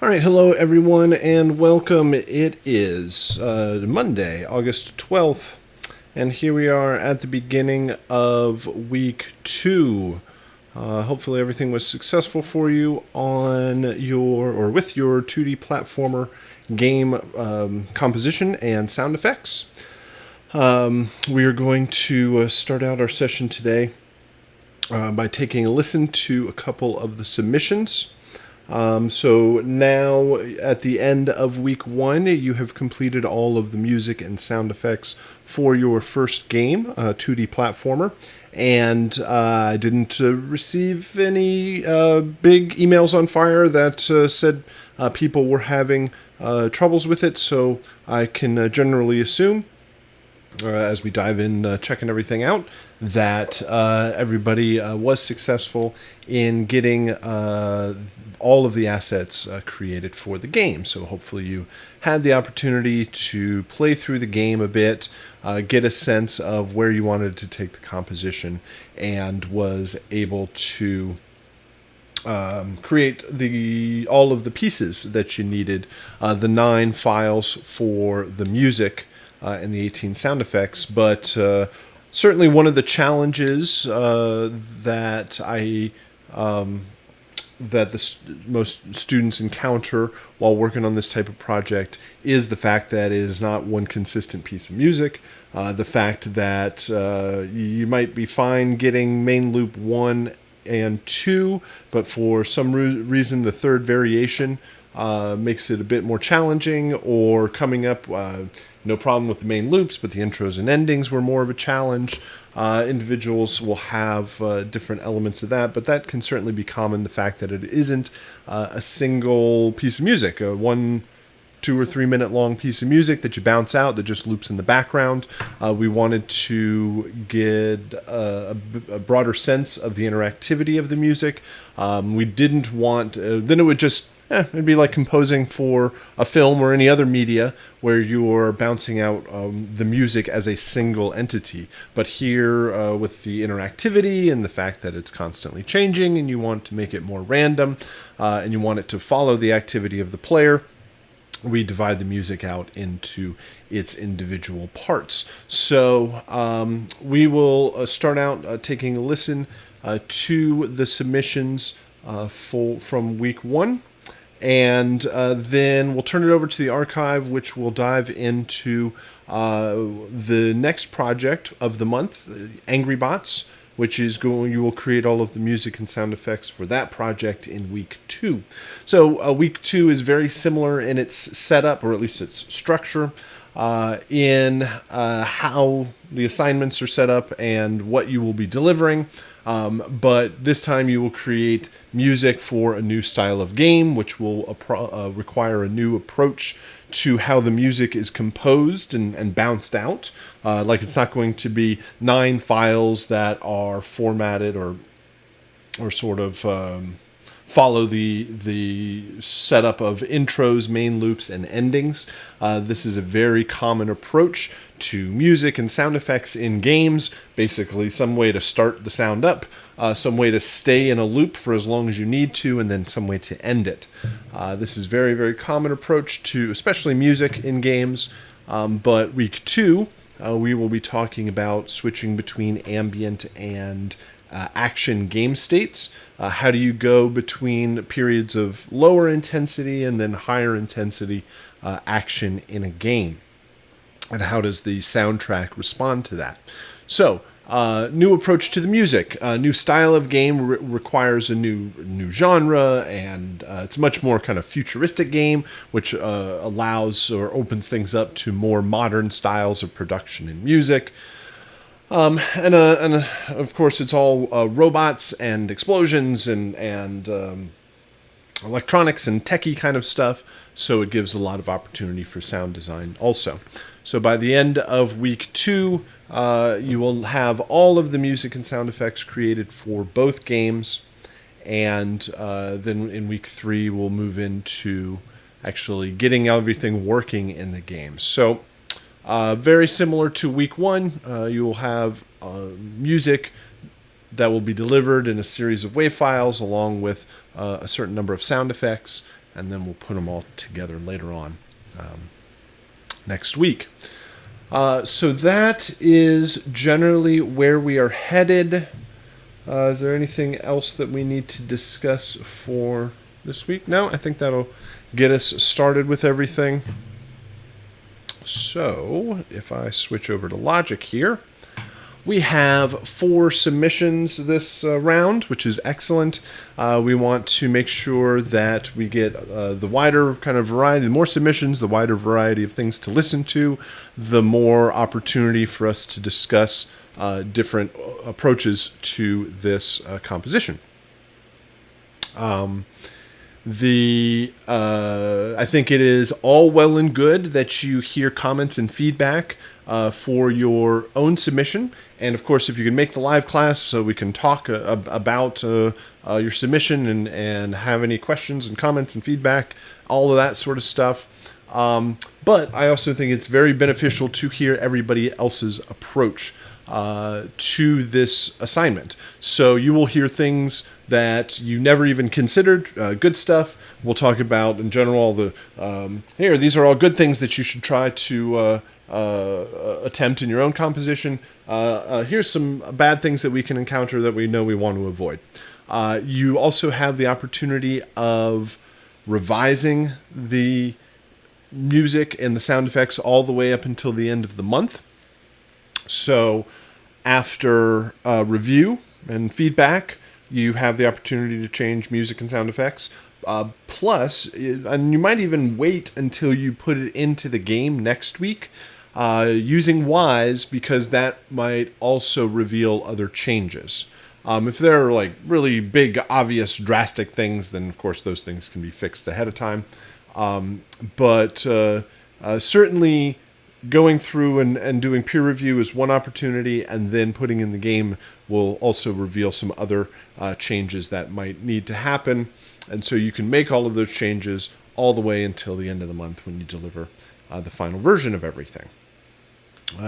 All right, hello everyone, and welcome. It is Monday, August 12th, and here we are at the beginning of week 2. Hopefully, everything was successful for you on your or with your 2D platformer game composition and sound effects. We are going to start out our session today by taking a listen to a couple of the submissions. So now, at the end of week 1, you have completed all of the music and sound effects for your first game, 2D platformer. And I didn't receive any big emails on fire that said people were having troubles with it, so I can generally assume as we dive in, checking everything out, that everybody was successful in getting all of the assets created for the game. So hopefully you had the opportunity to play through the game a bit, get a sense of where you wanted to take the composition, and was able to create all of the pieces that you needed, the 9 files for the music, and the 18 sound effects. But certainly one of the challenges that most students encounter while working on this type of project is the fact that it is not one consistent piece of music. The fact that you might be fine getting main loop 1 and 2, but for some reason the third variation makes it a bit more challenging, or coming up, no problem with the main loops, but the intros and endings were more of a challenge. Individuals will have different elements of that, but that can certainly be common, the fact that it isn't a single piece of music, a 1, 2 or 3 minute long piece of music that you bounce out that just loops in the background. We wanted to get a broader sense of the interactivity of the music. We didn't want, then it would just it'd be like composing for a film or any other media where you're bouncing out the music as a single entity. But here, with the interactivity and the fact that it's constantly changing, and you want to make it more random, and you want it to follow the activity of the player, we divide the music out into its individual parts. So we will start out taking a listen to the submissions from week 1. And then we'll turn it over to the archive, which will dive into the next project of the month, Angry Bots, which is you will create all of the music and sound effects for that project in week 2. So week 2 is very similar in its setup, or at least its structure, in how the assignments are set up and what you will be delivering. But this time you will create music for a new style of game, which will require a new approach to how the music is composed and bounced out. Like, it's not going to be 9 files that are formatted or sort of follow the setup of intros, main loops, and endings. This is a very common approach to music and sound effects in games. Basically, some way to start the sound up, some way to stay in a loop for as long as you need to, and then some way to end it. This is very, very common approach to especially music in games. But week 2, we will be talking about switching between ambient and action game states. How do you go between periods of lower intensity and then higher intensity action in a game? And how does the soundtrack respond to that? So, new approach to the music. New style of game requires a new genre, and it's a much more kind of futuristic game, which allows or opens things up to more modern styles of production in music. And of course, it's all robots and explosions and electronics and techie kind of stuff, so it gives a lot of opportunity for sound design also. So by the end of week 2, you will have all of the music and sound effects created for both games, and then in week 3, we'll move into actually getting everything working in the game. So very similar to week 1, you will have music that will be delivered in a series of WAV files along with a certain number of sound effects. and then we'll put them all together later on next week. So that is generally where we are headed. Is there anything else that we need to discuss for this week? No, I think that'll get us started with everything. So if I switch over to Logic here, we have 4 submissions this round, which is excellent. We want to make sure that we get the wider kind of variety. The more submissions, the wider variety of things to listen to, the more opportunity for us to discuss different approaches to this composition. I think it is all well and good that you hear comments and feedback for your own submission. And of course, if you can make the live class so we can talk about your submission and have any questions and comments and feedback, all of that sort of stuff. But I also think it's very beneficial to hear everybody else's approach to this assignment. So you will hear things that you never even considered, good stuff. We'll talk about in general these are all good things that you should try to attempt in your own composition. Here's some bad things that we can encounter that we know we want to avoid. You also have the opportunity of revising the music and the sound effects all the way up until the end of the month. So after review and feedback, you have the opportunity to change music and sound effects. Plus, and you might even wait until you put it into the game next week using Wise, because that might also reveal other changes. If there are like really big, obvious, drastic things, then of course those things can be fixed ahead of time. But certainly going through and doing peer review is one opportunity, and then putting in the game will also reveal some other changes that might need to happen. And so you can make all of those changes all the way until the end of the month when you deliver the final version of everything.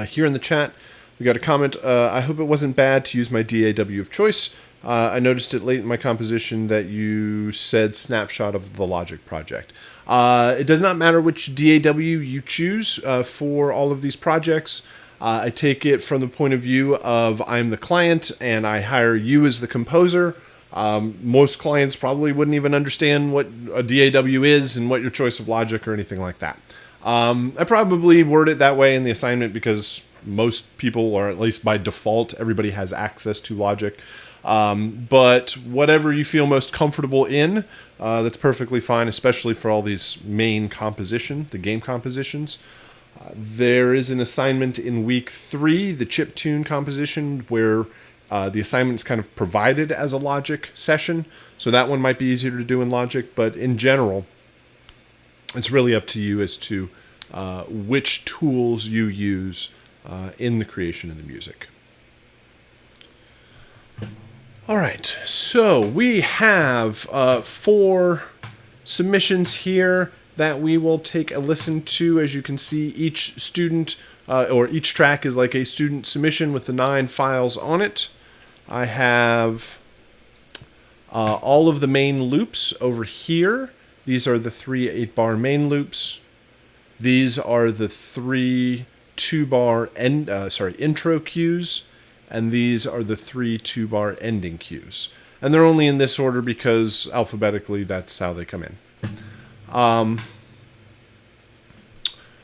Here in the chat, we got a comment. I hope it wasn't bad to use my DAW of choice. I noticed it late in my composition that you said snapshot of the Logic project. It does not matter which DAW you choose for all of these projects. I take it from the point of view of I'm the client and I hire you as the composer. Most clients probably wouldn't even understand what a DAW is and what your choice of Logic or anything like that. I probably word it that way in the assignment because most people, or at least by default, everybody has access to Logic. But whatever you feel most comfortable in, that's perfectly fine, especially for all these main the game compositions. There is an assignment in week 3, the chiptune composition, where the assignment is kind of provided as a Logic session. So that one might be easier to do in Logic, but in general, it's really up to you as to which tools you use in the creation of the music. All right, so we have 4 submissions here that we will take a listen to. As you can see, each student or each track is like a student submission with the 9 files on it. I have all of the main loops over here. These are the 3 8-bar main loops. These are the 3 2-bar intro cues. And these are the 3 2-bar ending cues. And they're only in this order because alphabetically that's how they come in.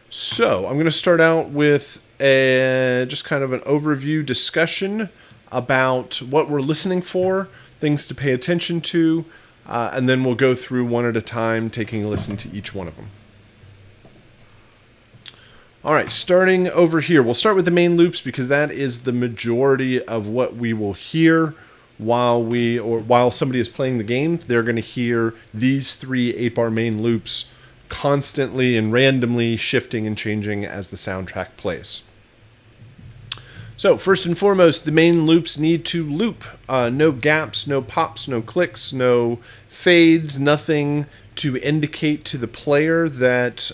So I'm going to start out with just kind of an overview discussion about what we're listening for, things to pay attention to, and then we'll go through one at a time, taking a listen to each one of them. All right, starting over here, we'll start with the main loops because that is the majority of what we will hear while somebody is playing the game. They're going to hear these 3 8-bar main loops constantly and randomly shifting and changing as the soundtrack plays. So first and foremost, the main loops need to loop. No gaps, no pops, no clicks, no fades, nothing to indicate to the player that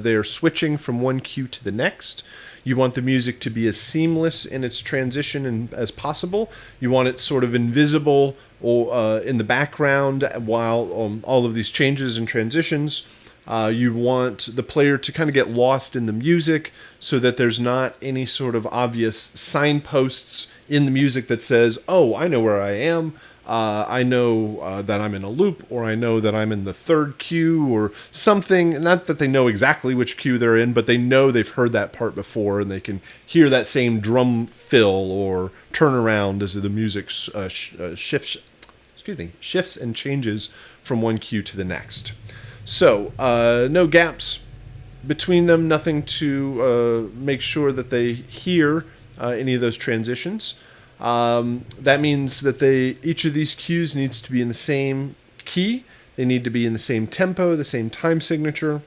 they're switching from one cue to the next. You want the music to be as seamless in its transition as possible. You want it sort of invisible or in the background while all of these changes and transitions. You want the player to kind of get lost in the music so that there's not any sort of obvious signposts in the music that says, oh, I know where I am. I know that I'm in a loop, or I know that I'm in the third cue or something. Not that they know exactly which cue they're in, but they know they've heard that part before and they can hear that same drum fill or turn around as the music shifts and changes from one cue to the next. So, no gaps between them, nothing to make sure that they hear any of those transitions. That means that each of these cues needs to be in the same key. They need to be in the same tempo, the same time signature,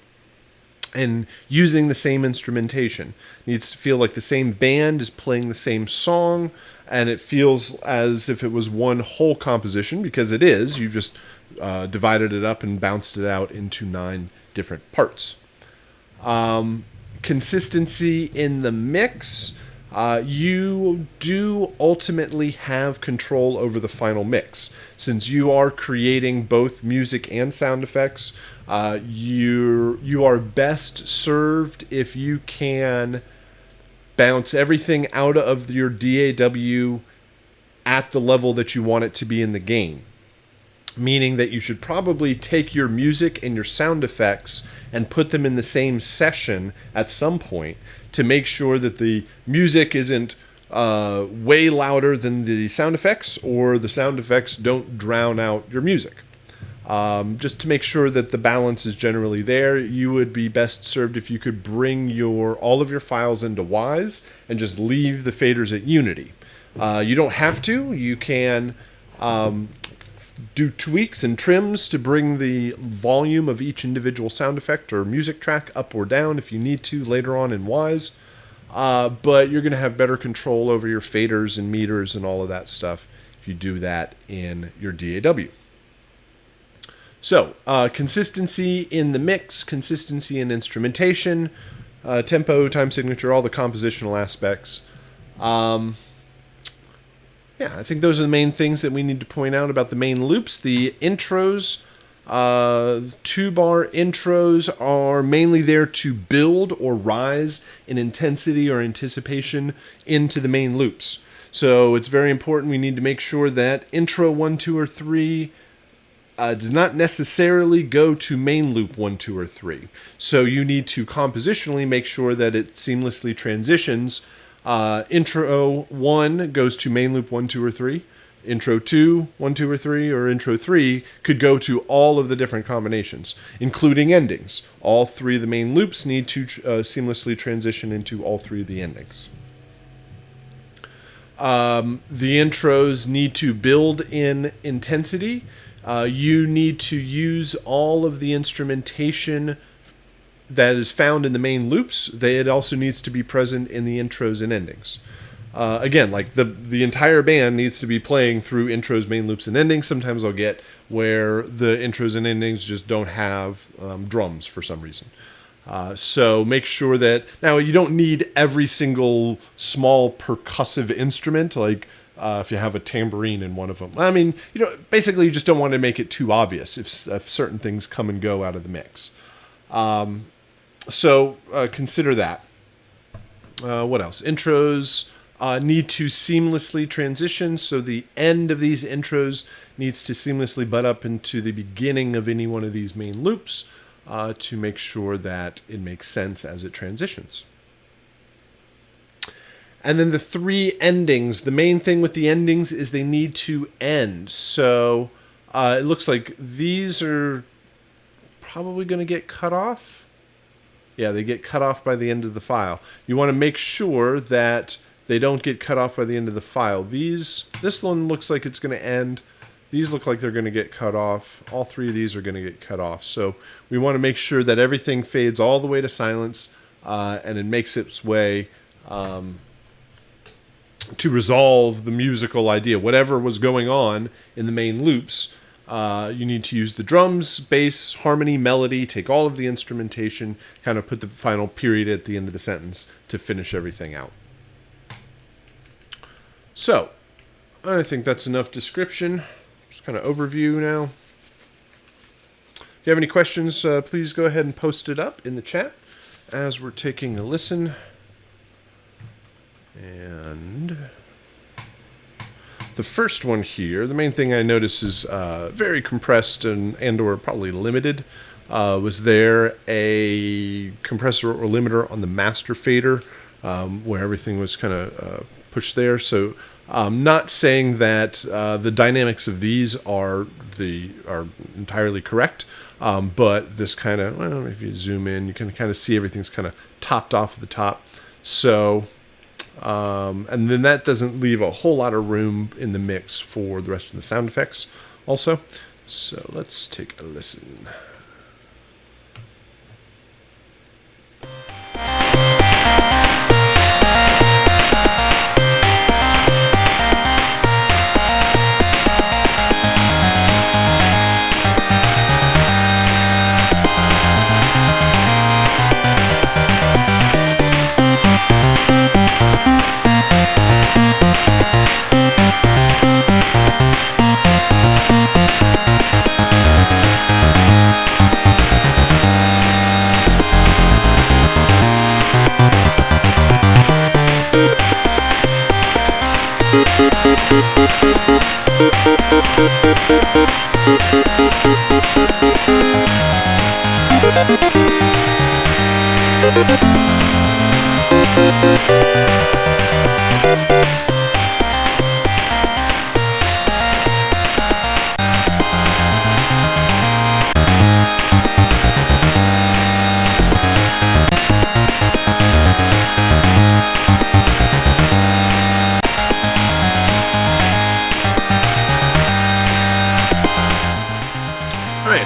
and using the same instrumentation. It needs to feel like the same band is playing the same song, and it feels as if it was one whole composition, because it is. You just divided it up and bounced it out into 9 different parts. Consistency in the mix. You do ultimately have control over the final mix. Since you are creating both music and sound effects, you are best served if you can bounce everything out of your DAW at the level that you want it to be in the game. Meaning that you should probably take your music and your sound effects and put them in the same session at some point to make sure that the music isn't way louder than the sound effects, or the sound effects don't drown out your music. Just to make sure that the balance is generally there, you would be best served if you could bring all of your files into Wise and just leave the faders at Unity. You don't have to. You can do tweaks and trims to bring the volume of each individual sound effect or music track up or down if you need to later on in Wise. But you're going to have better control over your faders and meters and all of that stuff if you do that in your DAW. So, consistency in the mix, consistency in instrumentation, tempo, time signature, all the compositional aspects. I think those are the main things that we need to point out about the main loops. The intros, 2-bar intros are mainly there to build or rise in intensity or anticipation into the main loops. So it's very important. We need to make sure that intro 1, 2, or 3 does not necessarily go to main loop 1, 2, or 3. So you need to compositionally make sure that it seamlessly transitions. Intro 1 goes to main loop 1, 2, or 3. Intro 2, 1, 2, or 3, or intro 3 could go to all of the different combinations, including endings. All 3 of the main loops need to seamlessly transition into all 3 of the endings. The intros need to build in intensity. You need to use all of the instrumentation that is found in the main loops. It also needs to be present in the intros and endings. Again, like the entire band needs to be playing through intros, main loops, and endings. Sometimes I'll get where the intros and endings just don't have drums for some reason. So make sure that, now you don't need every single small percussive instrument, like if you have a tambourine in one of them. I mean, basically you just don't want to make it too obvious if certain things come and go out of the mix. So consider that. What else? Intros need to seamlessly transition, so the end of these intros needs to seamlessly butt up into the beginning of any one of these main loops to make sure that it makes sense as it transitions. And then the 3 endings. The main thing with the endings is they need to end. So it looks like these are probably going to get cut off. Yeah, they get cut off by the end of the file. You want to make sure that they don't get cut off by the end of the file. This one looks like it's going to end. These look like they're going to get cut off. All 3 of these are going to get cut off. So we want to make sure that everything fades all the way to silence and it makes its way to resolve the musical idea. Whatever was going on in the main loops You need to use the drums, bass, harmony, melody, take all of the instrumentation, kind of put the final period at the end of the sentence to finish everything out. So, I think that's enough description. Just kind of overview now. If you have any questions, please go ahead and post it up in the chat as we're taking a listen. And the first one here, the main thing I notice is very compressed and or probably limited. Was there a compressor or limiter on the master fader where everything was kind of pushed there? So I'm not saying that the dynamics of these are entirely correct, but this kind of, well, if you zoom in, you can kind of see everything's kind of topped off at the top. So, and then that doesn't leave a whole lot of room in the mix for the rest of the sound effects also. So let's take a listen.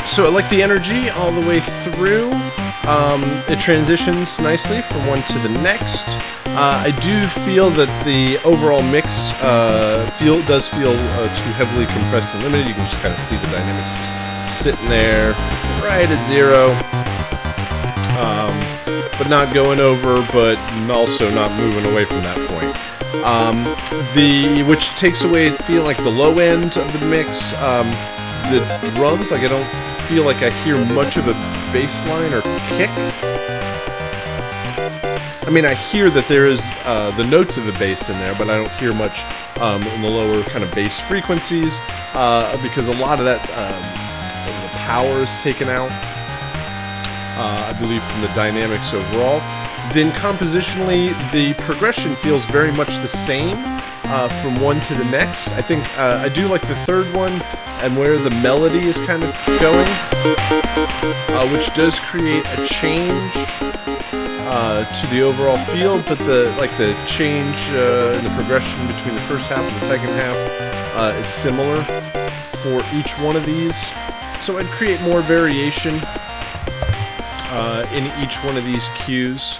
So I like the energy all the way through. It transitions nicely from one to the next. I do feel that the overall mix does feel too heavily compressed and limited. You can just kind of see the dynamics just sitting there right at 0, but not going over, but also not moving away from that point. Which takes away, feel like the low end of the mix. The drums, like I don't feel like I hear much of a bass line or kick. I mean, I hear that there is the notes of the bass in there, but I don't hear much in the lower kind of bass frequencies because a lot of that the power is taken out, I believe, from the dynamics overall. Then compositionally, the progression feels very much the same from one to the next. I think I do like the third one and where the melody is kind of going, which does create a change to the overall feel, but the change in the progression between the first half and the second half is similar for each one of these. So I'd create more variation in each one of these cues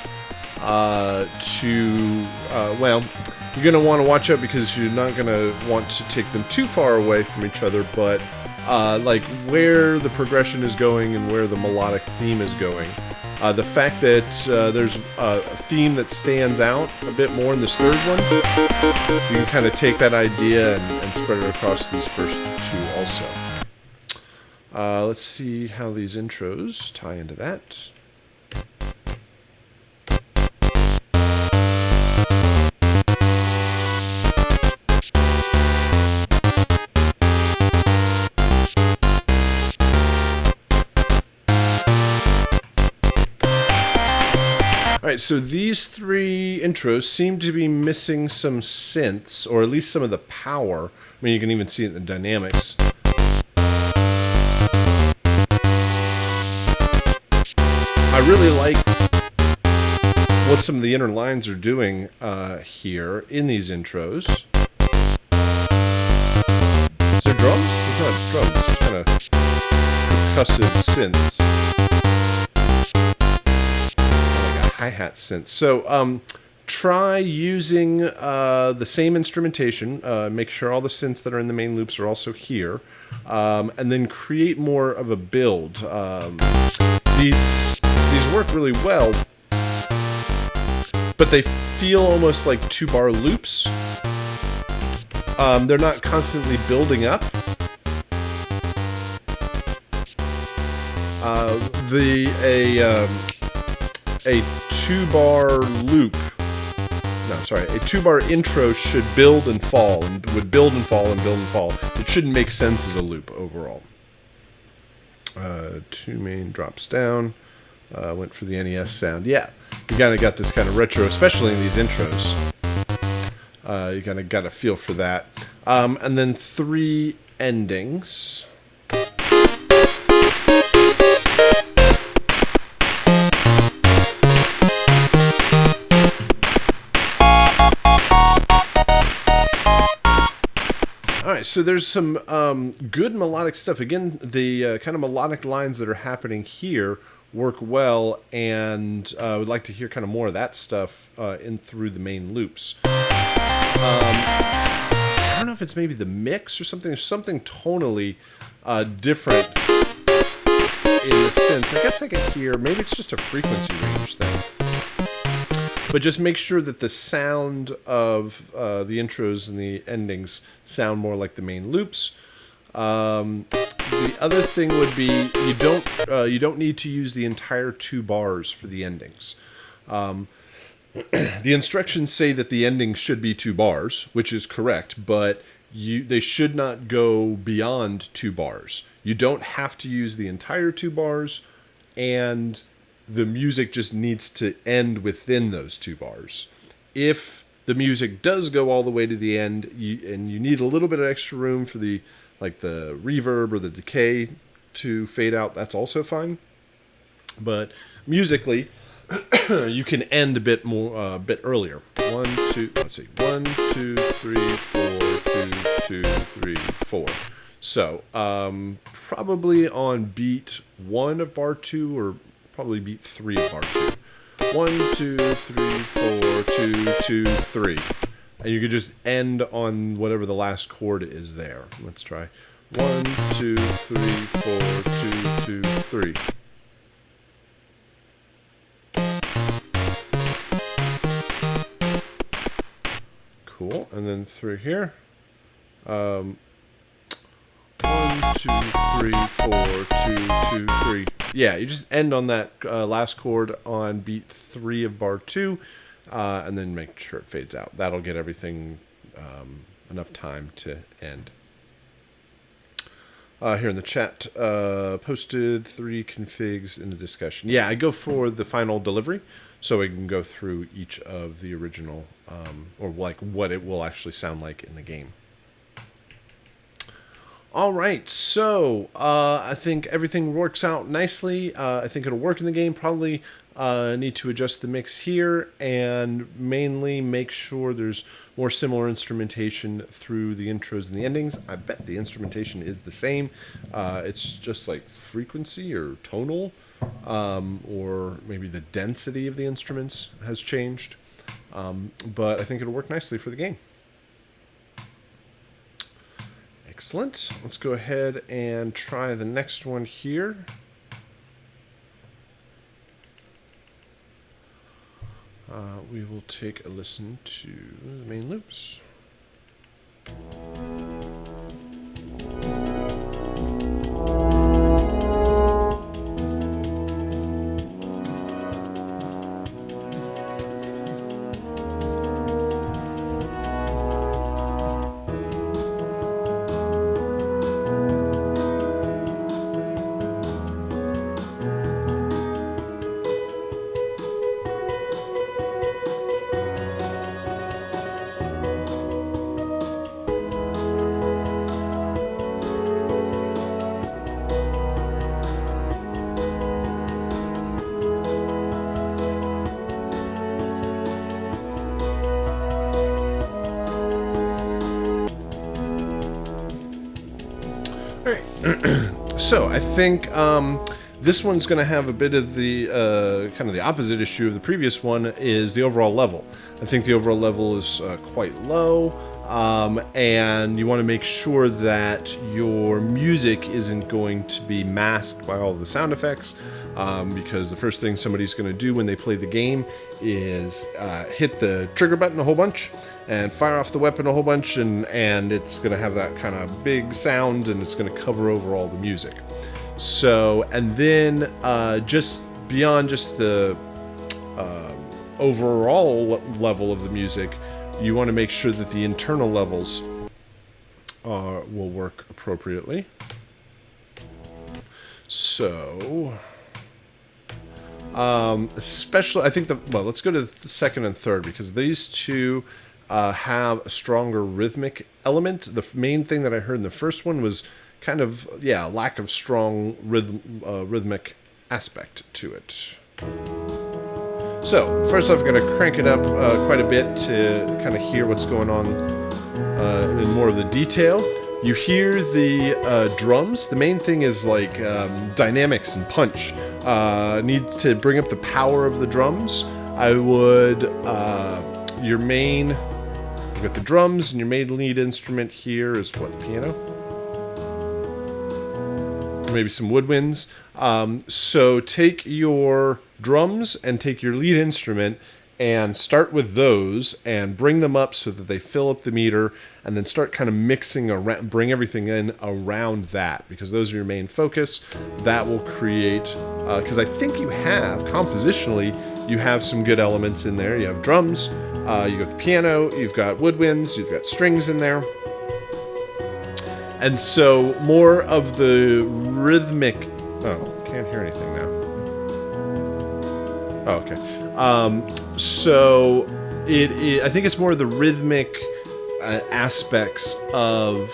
well, you're going to want to watch out because you're not going to want to take them too far away from each other, but like where the progression is going and where the melodic theme is going. The fact that there's a theme that stands out a bit more in this third one, you can kind of take that idea and spread it across these first two also. Let's see how these intros tie into that. Alright, so these three intros seem to be missing some synths, or at least some of the power. I mean, you can even see it in the dynamics. I really like what some of the inner lines are doing here in these intros. Is there drums? There's not drums, there's kind of percussive synths. Hi-hat synth. So try using the same instrumentation. Make sure all the synths that are in the main loops are also here. and then create more of a build. These work really well, but they feel almost like 2-bar loops. They're not constantly building up. A 2-bar loop. No, sorry. A 2-bar intro should build and fall, and would build and fall and build and fall. It shouldn't make sense as a loop overall. 2 main drops down. Went for the NES sound. Yeah, you kind of got this kind of retro, especially in these intros. You kind of got a feel for that. And then 3 endings. Alright, so there's some good melodic stuff. Again, the kind of melodic lines that are happening here work well, and I would like to hear kind of more of that stuff in through the main loops. I don't know if it's maybe the mix or something. There's something tonally different in the sense. I guess I can hear, maybe it's just a frequency range thing. But just make sure that the sound of the intros and the endings sound more like the main loops. The other thing would be you don't need to use the entire 2 bars for the endings. The instructions say that the ending should be 2 bars, which is correct, but they should not go beyond 2 bars. You don't have to use the entire 2 bars, and the music just needs to end within those 2 bars. If the music does go all the way to the end, and you need a little bit of extra room for the reverb or the decay to fade out, that's also fine. But musically, you can end a bit more, bit earlier. 1, 2, let's see, 1, 2, 3, 4, 2, 2, 3, 4. So, probably on beat 1 of bar 2, or probably beat 3 of bar 2. 1, 2, 3, 4, 2, 2, 3. And you could just end on whatever the last chord is there. Let's try. 1, 2, 3, 4, 2, 2, 3. Cool. And then through here. 1, 2, 3, 4, 2, 2, 3. Yeah, you just end on that last chord on beat 3 of bar 2, and then make sure it fades out. That'll get everything enough time to end. Here in the chat, posted 3 configs in the discussion. Yeah, I go for the final delivery, so we can go through each of the original, or like what it will actually sound like in the game. All right, so I think everything works out nicely. I think it'll work in the game. Probably need to adjust the mix here, and mainly make sure there's more similar instrumentation through the intros and the endings. I bet the instrumentation is the same. It's just like frequency or tonal, or maybe the density of the instruments has changed. But I think it'll work nicely for the game. Excellent. Let's go ahead and try the next one here. We will take a listen to the main loops. So I think this one's going to have a bit of the kind of the opposite issue of the previous one, is the overall level. I think the overall level is quite low. and you want to make sure that your music isn't going to be masked by all the sound effects, because the first thing somebody's going to do when they play the game is hit the trigger button a whole bunch and fire off the weapon a whole bunch, and it's going to have that kind of big sound, and it's going to cover over all the music. So, and then just beyond just the overall level of the music, you want to make sure that the internal levels will work appropriately. So, especially, I think let's go to the second and third, because these two have a stronger rhythmic element. The main thing that I heard in the first one was kind of, lack of strong rhythmic aspect to it. So, first off, I'm going to crank it up quite a bit to kind of hear what's going on in more of the detail. You hear the drums. The main thing is like dynamics and punch. Need to bring up the power of the drums. I would, you've got the drums, and your main lead instrument here is what, the piano? Maybe some woodwinds. So take your drums and take your lead instrument and start with those and bring them up so that they fill up the meter, and then start kind of mixing around, bring everything in around that, because those are your main focus. That will create, because I think you have, compositionally, you have some good elements in there. You have drums, you've got the piano, you've got woodwinds, you've got strings in there. And so more of the rhythmic... Oh, can't hear anything now. Oh, okay. So I think it's more of the rhythmic aspects of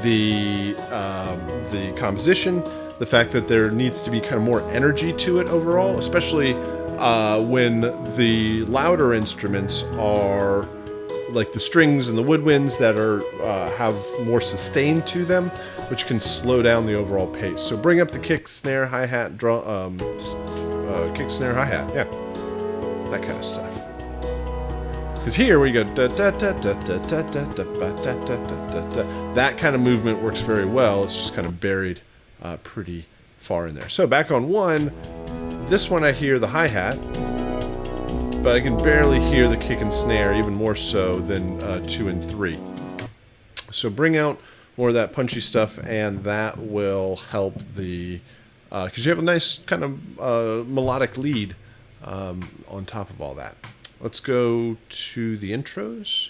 the composition. The fact that there needs to be kind of more energy to it overall, especially when the louder instruments are like the strings and the woodwinds that are have more sustain to them, which can slow down the overall pace. So bring up the kick, snare, hi-hat, drum, kick, snare, hi-hat, yeah, that kind of stuff. Because here we go, that kind of movement works very well. It's just kind of buried pretty far in there. So back on one, this one I hear the hi-hat, but I can barely hear the kick and snare, even more so than 2 and 3. So bring out more of that punchy stuff, and that will help the... because you have a nice kind of melodic lead on top of all that. Let's go to the intros.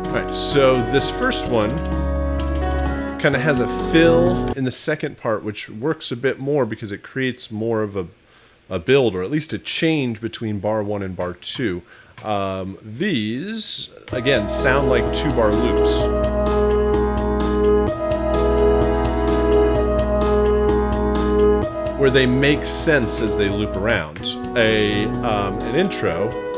Alright, so this first one kind of has a fill in the second part, which works a bit more because it creates more of a build, or at least a change between bar 1 and bar 2. These, again, sound like 2-bar loops. Where they make sense as they loop around. An intro...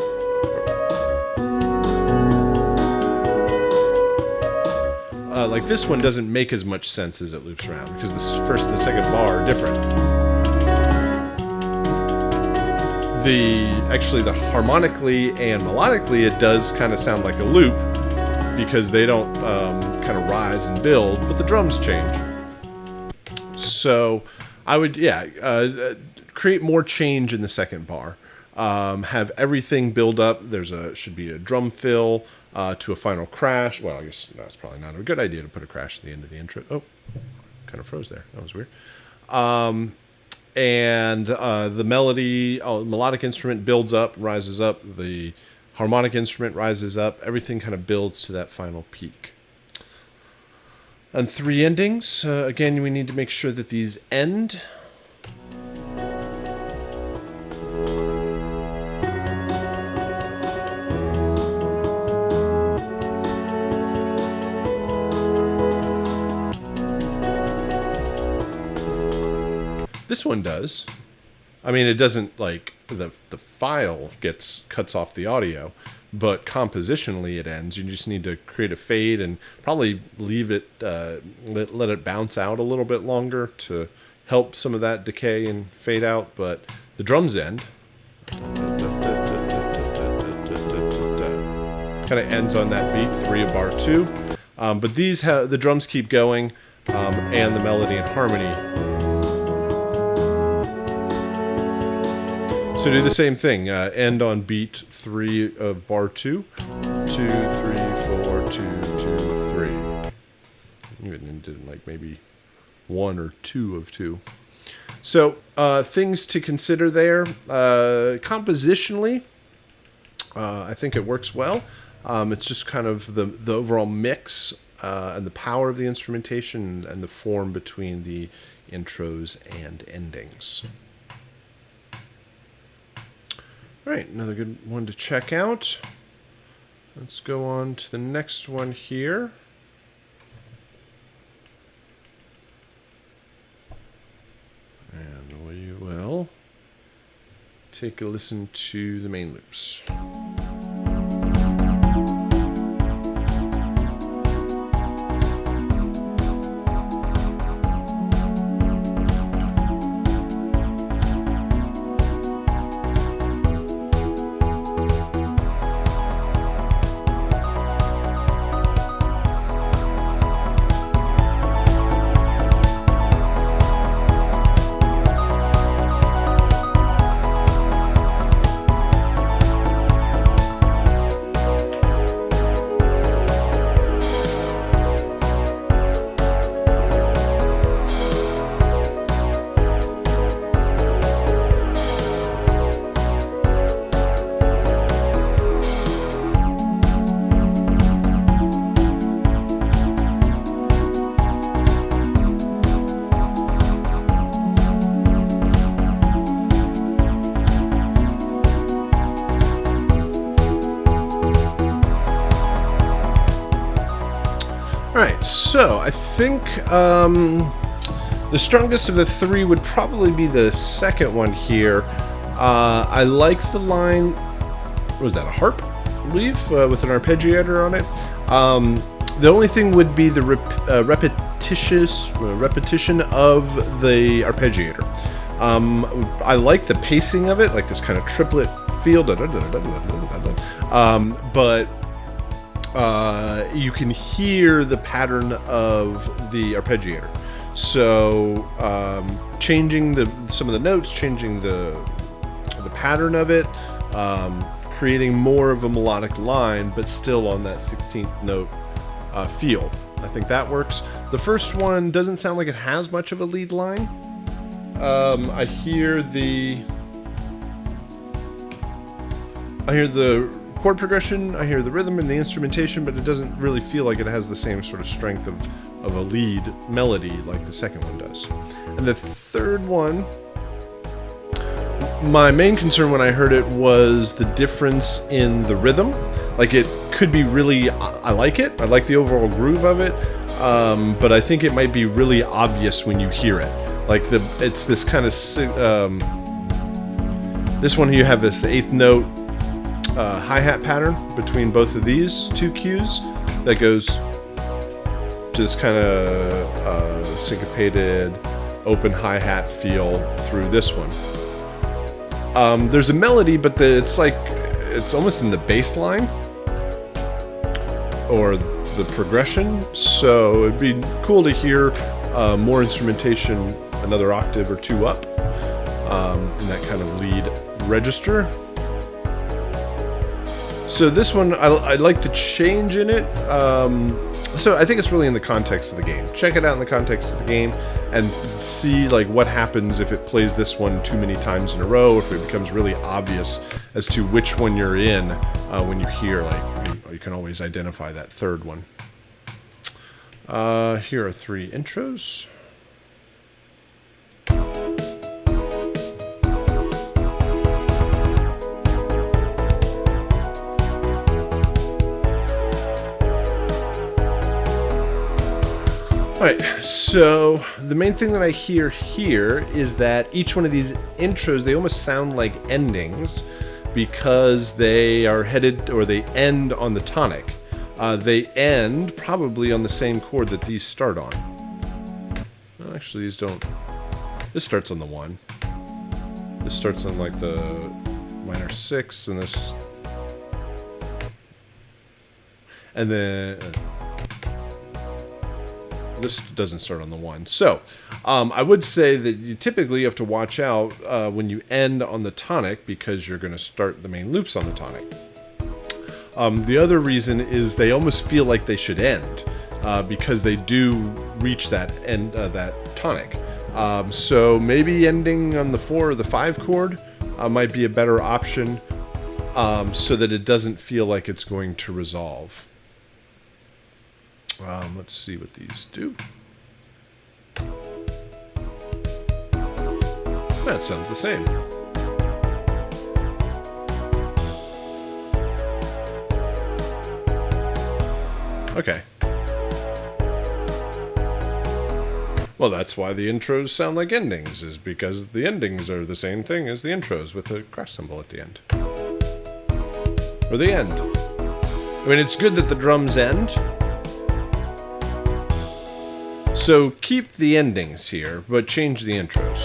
like this one doesn't make as much sense as it loops around, because this first and the second bar are different. Actually, the harmonically and melodically, it does kind of sound like a loop, because they don't kind of rise and build, but the drums change. So I would, create more change in the second bar. Have everything build up. Should be a drum fill to a final crash. Well, I guess that's probably not a good idea to put a crash at the end of the intro. Oh, kind of froze there. That was weird. And the melodic instrument builds up, rises up. The harmonic instrument rises up. Everything kind of builds to that final peak. And 3 endings. Again, we need to make sure that these end. This one does. I mean, it doesn't, like, the file cuts off the audio, but compositionally it ends. You just need to create a fade and probably leave it, let it bounce out a little bit longer to help some of that decay and fade out. But the drums end. Kind of ends on that beat, 3 of bar 2. But the drums keep going, and the melody and harmony. So do the same thing. End on beat 3 of bar 2. 2, 3, 4, 2, 2, 3. Even did like maybe 1 or 2 of 2. So things to consider there. Compositionally, I think it works well. It's just kind of the overall mix and the power of the instrumentation and the form between the intros and endings. All right, another good one to check out. Let's go on to the next one here. And we will take a listen to the main loops. Alright, so I think the strongest of the 3 would probably be the second one here. I like the line, what was that, a harp, I believe, with an arpeggiator on it. The only thing would be the repetition of the arpeggiator. I like the pacing of it, like this kind of triplet feel, but you can hear the pattern of the arpeggiator. So changing some of the notes, changing the pattern of it, creating more of a melodic line, but still on that 16th note feel. I think that works. The first one doesn't sound like it has much of a lead line. I hear the chord progression, I hear the rhythm and the instrumentation, but it doesn't really feel like it has the same sort of strength of a lead melody like the second one does. And the third one, my main concern when I heard it was the difference in the rhythm. Like, it could be really, I like it, I like the overall groove of it, but I think it might be really obvious when you hear it. Like, it's this kind of, this one you have this 8th note hi-hat pattern between both of these two cues that goes just kind of syncopated open hi-hat feel through this one. There's a melody, but it's almost in the bass line or the progression, so it'd be cool to hear more instrumentation another octave or 2 up in that kind of lead register. So this one, I like the change in it. So I think it's really in the context of the game. Check it out in the context of the game and see like what happens if it plays this one too many times in a row, if it becomes really obvious as to which one you're in when you hear, like, you can always identify that third one. Here are 3 intros. Alright, so the main thing that I hear here is that each one of these intros, they almost sound like endings. because they are headed, or they end on the tonic. They end probably on the same chord that these start on. Well, actually, these don't. This starts on the 1. This starts on like the minor 6, and this, and then this doesn't start on the 1. So I would say that you typically have to watch out when you end on the tonic, because you're going to start the main loops on the tonic. The other reason is they almost feel like they should end because they do reach that end, that tonic. So maybe ending on the 4 or the 5 chord might be a better option, so that it doesn't feel like it's going to resolve. Let's see what these do. That sounds the same. Okay. Well, that's why the intros sound like endings, is because the endings are the same thing as the intros with a crash cymbal at the end. Or the end. I mean, it's good that the drums end. So keep the endings here, but change the intros.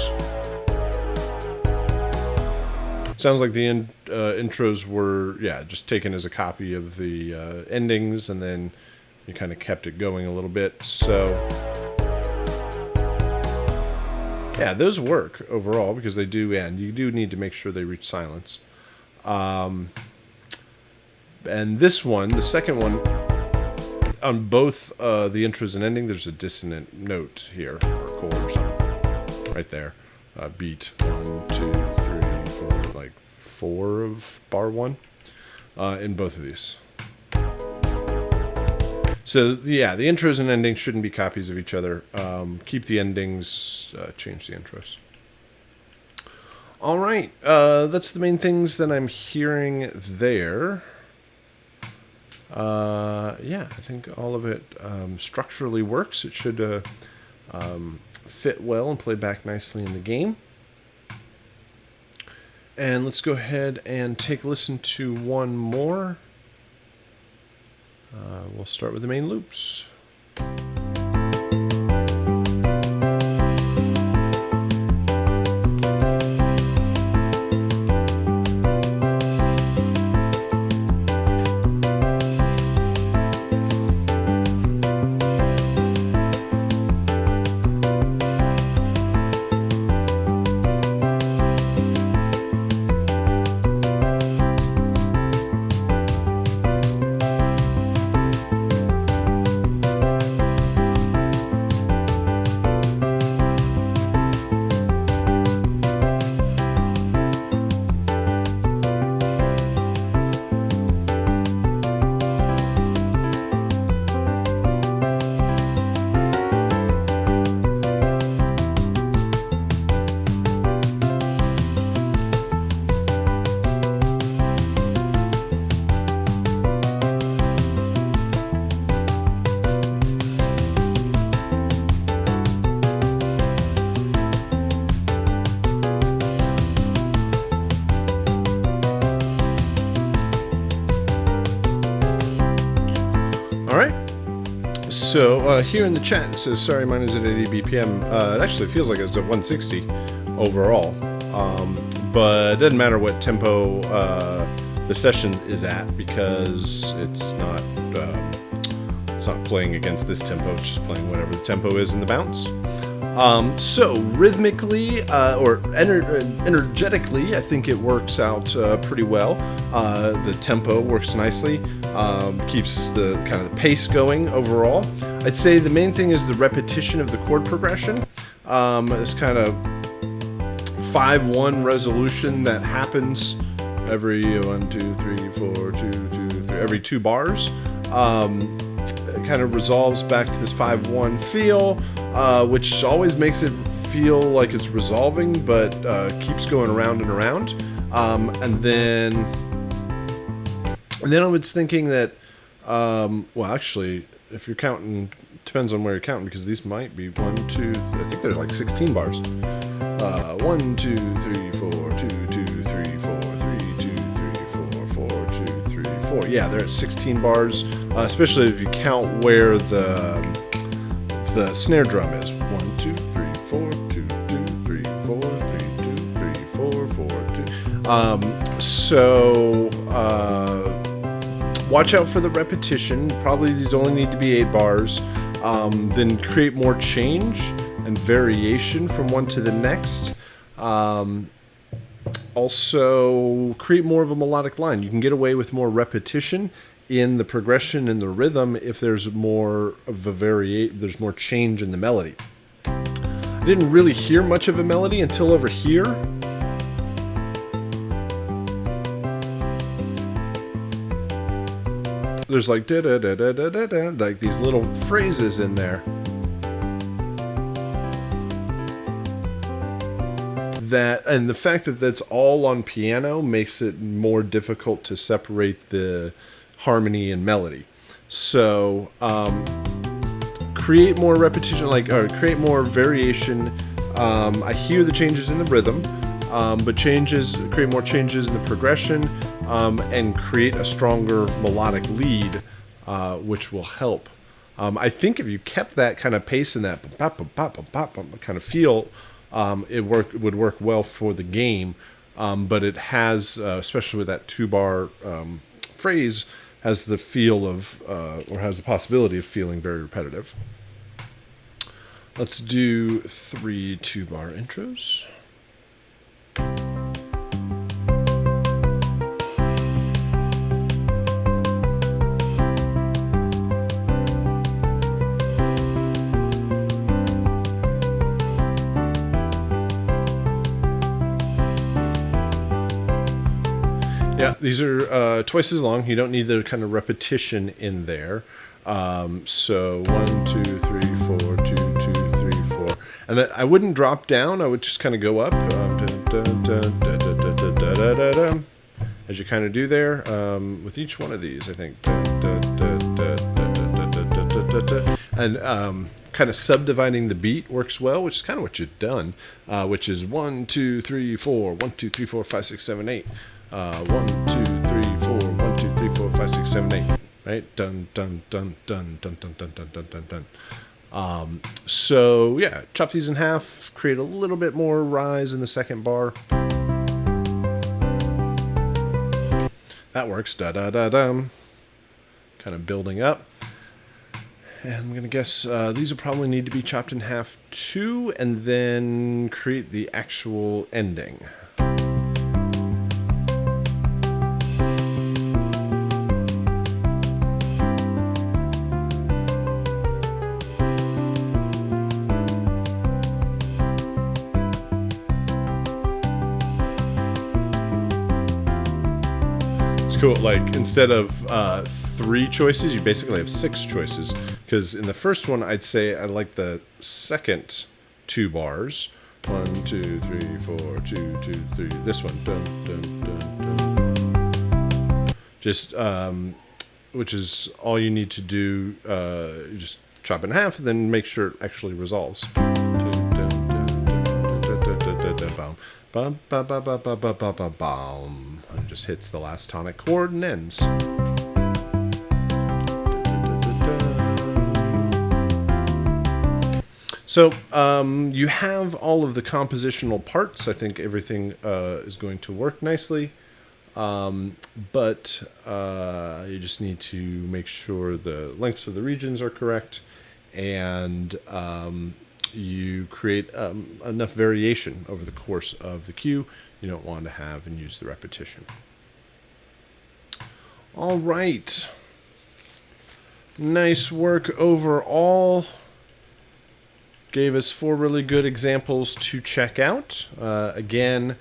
Sounds like the intros were, just taken as a copy of the endings, and then you kind of kept it going a little bit. So yeah, those work overall because they do end. You do need to make sure they reach silence. And this one, the second one, on both the intros and ending, there's a dissonant note here, or chord or something, right there. Beat 1, 2, 3, 4, like 4 of bar 1 in both of these. So yeah, the intros and endings shouldn't be copies of each other. Keep the endings, change the intros. All right, that's the main things that I'm hearing there. I think all of it structurally works. It should fit well and play back nicely in the game. And let's go ahead and take a listen to one more. We'll start with the main loops. So here in the chat it says, sorry, mine is at 80 BPM. It actually feels like it's at 160 overall. But it doesn't matter what tempo the session is at, because it's not playing against this tempo. It's just playing whatever the tempo is in the bounce. So rhythmically or energetically, I think it works out pretty well. The tempo works nicely, keeps the kind of the pace going overall. I'd say the main thing is the repetition of the chord progression. This kind of 5-1 resolution that happens every 1, 2, 3, 4, 2, 2, 3, every 2 bars. It kind of resolves back to this 5-1 feel, which always makes it feel like it's resolving, but keeps going around and around. And then I was thinking that, well, actually, if you're counting, depends on where you're counting, because these might be 1, 2, I think they're like 16 bars. 1, 2, 3, 4, 2, 2, 3, 4, 3, 2, 3, 4. Yeah, they're at 16 bars, especially if you count where the snare drum is. 1, 2, 3, 4, 2, 2, 3, 4, 3, 2, 3, 4, 4, 2. So watch out for the repetition. Probably these only need to be 8 bars. Then create more change and variation from one to the next. Also, create more of a melodic line. You can get away with more repetition in the progression and the rhythm if there's more of a there's more change in the melody. I didn't really hear much of a melody until over here. There's like da da da da da da da, like these little phrases in there. And the fact that that's all on piano makes it more difficult to separate the harmony and melody. So create more repetition, or create more variation. I hear the changes in the rhythm, but create more changes in the progression, and create a stronger melodic lead, which will help. I think if you kept that kind of pace and that kind of feel, it would work well for the game, but it has, especially with that 2-bar phrase, has the feel of, or has the possibility of feeling very repetitive. Let's do 3 2-bar intros. Yeah, these are twice as long. You don't need the kind of repetition in there. So 1, 2, 3, 4, 2, 2, 3, 4. And then I wouldn't drop down. I would just kind of go up. As you kind of do there with each one of these, I think. And kind of subdividing the beat works well, which is kind of what you've done, which is 1, 2, 3, 4, 1, 2, 3, 4, 5, 6, 7, 8. 1, 2, 3, 4, 1, 2, 3, 4, 5, 6, 7, 8. Right? Dun, dun, dun, dun, dun, dun, dun, dun, dun, dun, dun. So, yeah, chop these in half, create a little bit more rise in the second bar. That works. Da, da, da, dum. Kind of building up. And I'm going to guess these will probably need to be chopped in half too, and then create the actual ending. Cool. Like instead of 3 choices, you basically have 6 choices, because in the first one I'd say I like the second 2 bars. 1, 2, 3, 4, 2, 2, 3. This one, dun, dun, dun, dun. Just which is all you need to do. You just chop it in half and then make sure it actually resolves. Bum, ba, ba, ba, ba, ba, ba, ba, bum. And it just hits the last tonic chord and ends. So you have all of the compositional parts. I think everything is going to work nicely. But you just need to make sure the lengths of the regions are correct, and you create enough variation over the course of the cue. You don't want to have and use the repetition. All right. Nice work overall. Gave us 4 really good examples to check out. Again,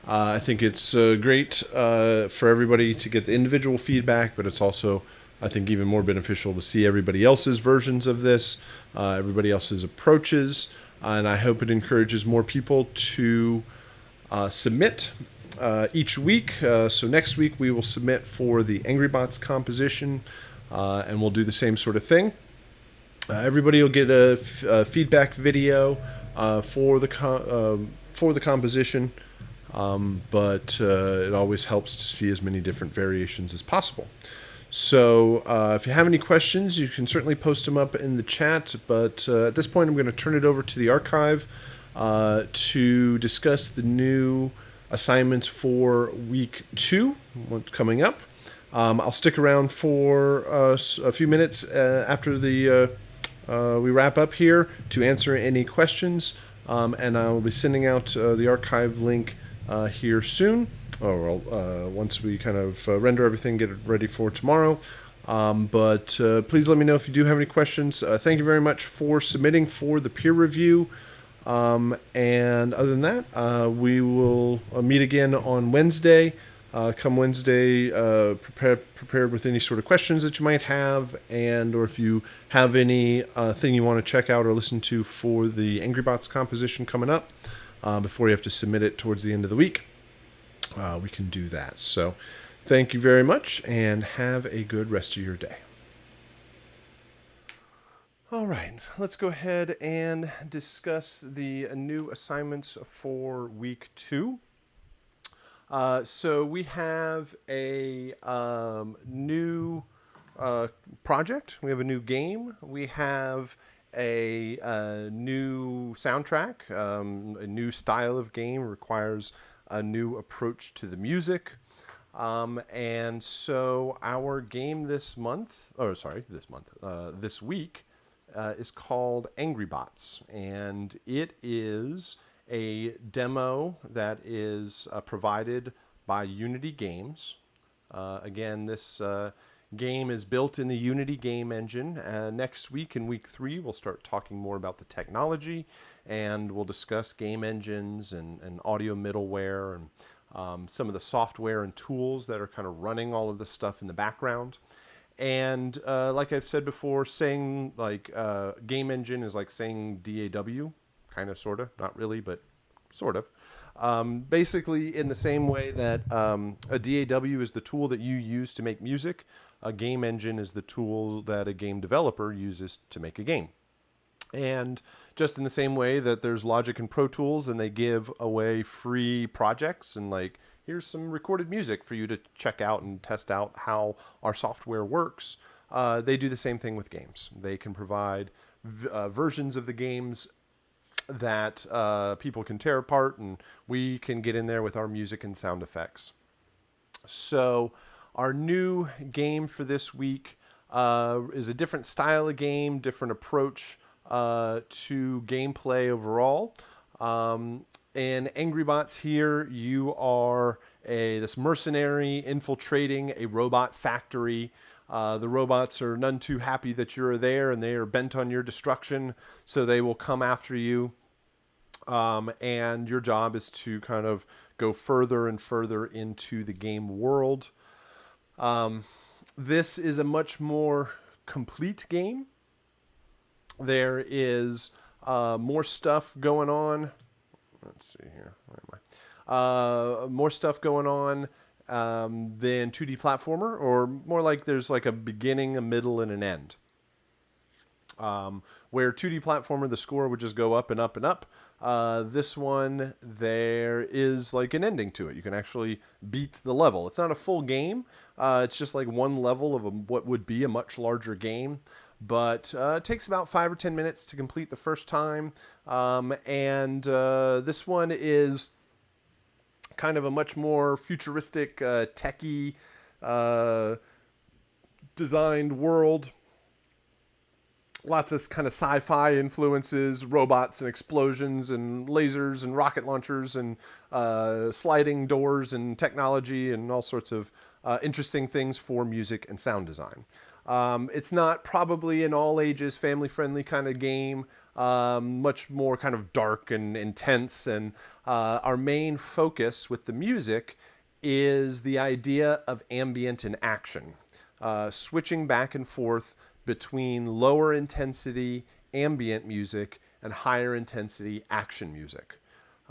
I think it's great for everybody to get the individual feedback, but it's also, I think, even more beneficial to see everybody else's versions of this, everybody else's approaches, and I hope it encourages more people to submit each week. So next week we will submit for the Angry Bots composition, and we'll do the same sort of thing. Everybody will get a feedback video for the composition. but it always helps to see as many different variations as possible. So if you have any questions, you can certainly post them up in the chat. But at this point, I'm going to turn it over to the archive to discuss the new assignments for week 2, what's coming up. I'll stick around for a few minutes after we wrap up here to answer any questions, and I'll be sending out the archive link here soon, or once we kind of render everything, get it ready for tomorrow. But please let me know if you do have any questions. Thank you very much for submitting for the peer review. And other than that, we will meet again on Wednesday. Come Wednesday, prepared with any sort of questions that you might have, and or if you have any thing you want to check out or listen to for the Angry Bots composition coming up before you have to submit it towards the end of the week, we can do that. So thank you very much, and have a good rest of your day. All right, let's go ahead and discuss the new assignments for week 2. So we have a new project. We have a new game. We have a new soundtrack. A new style of game requires a new approach to the music. And so our game this week is called Angry Bots, and it is a demo that is provided by Unity Games. Again, this game is built in the Unity game engine. Next week, in week 3, we'll start talking more about the technology, and we'll discuss game engines and audio middleware and some of the software and tools that are kind of running all of this stuff in the background. And like I've said before, saying like game engine is like saying DAW, kind of, sort of, not really, but sort of. Basically, in the same way that a DAW is the tool that you use to make music, a game engine is the tool that a game developer uses to make a game. And just in the same way that there's Logic and Pro Tools, and they give away free projects and like, here's some recorded music for you to check out and test out how our software works. They do the same thing with games. They can provide versions of the games that people can tear apart, and we can get in there with our music and sound effects. So our new game for this week is a different style of game, different approach to gameplay overall. In Angry Bots here, you are this mercenary infiltrating a robot factory. The robots are none too happy that you're there, and they are bent on your destruction, so they will come after you. And your job is to kind of go further and further into the game world. This is a much more complete game. There is more stuff going on. Let's see here. Where am I? More stuff going on than 2D platformer, or more like there's like a beginning, a middle, and an end. Where 2D platformer, the score would just go up and up and up. This one, there is like an ending to it. You can actually beat the level. It's not a full game. It's just like one level of what would be a much larger game. But it takes about 5 or 10 minutes to complete the first time. And this one is kind of a much more futuristic, techie designed world. Lots of kind of sci-fi influences, robots and explosions and lasers and rocket launchers and sliding doors and technology and all sorts of interesting things for music and sound design. It's not probably an all ages, family friendly kind of game. Much more kind of dark and intense. And our main focus with the music is the idea of ambient and action, switching back and forth between lower intensity ambient music and higher intensity action music.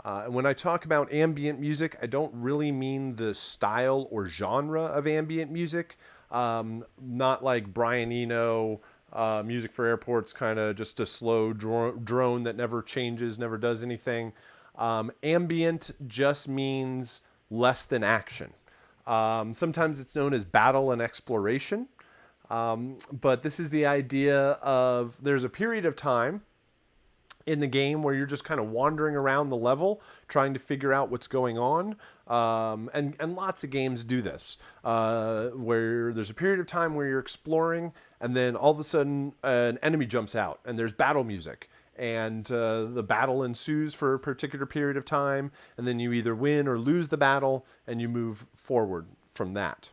And when I talk about ambient music, I don't really mean the style or genre of ambient music. Not like Brian Eno, Music for Airports, kind of just a slow drone that never changes, never does anything. Ambient just means less than action. Sometimes it's known as battle and exploration. But this is the idea of there's a period of time in the game where you're just kind of wandering around the level trying to figure out what's going on. And lots of games do this, where there's a period of time where you're exploring, and then all of a sudden an enemy jumps out and there's battle music. And the battle ensues for a particular period of time, and then you either win or lose the battle, and you move forward from that.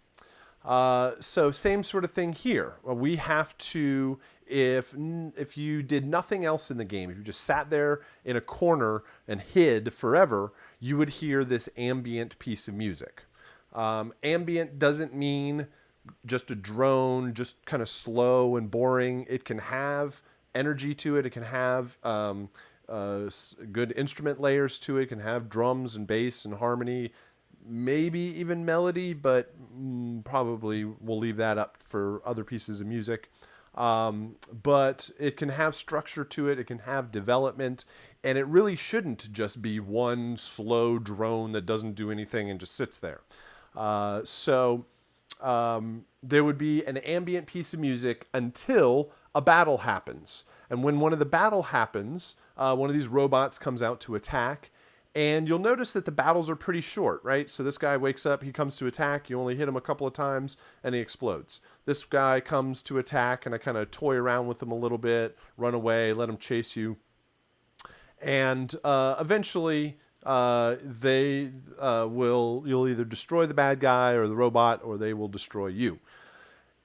So same sort of thing here. We have to, if you did nothing else in the game, if you just sat there in a corner and hid forever, you would hear this ambient piece of music. Ambient doesn't mean just a drone, just kind of slow and boring. It can have energy to it. It can have good instrument layers to it. It can have drums and bass and harmony, maybe even melody, but probably we'll leave that up for other pieces of music. But it can have structure to it. It can have development, and it really shouldn't just be one slow drone that doesn't do anything and just sits there. So there would be an ambient piece of music until a battle happens. And when one of the battle happens, one of these robots comes out to attack. And you'll notice that the battles are pretty short, right? So this guy wakes up, he comes to attack, you only hit him a couple of times, and he explodes. This guy comes to attack, and I kind of toy around with him a little bit, run away, let him chase you. And eventually, you'll either destroy the bad guy or the robot, or they will destroy you.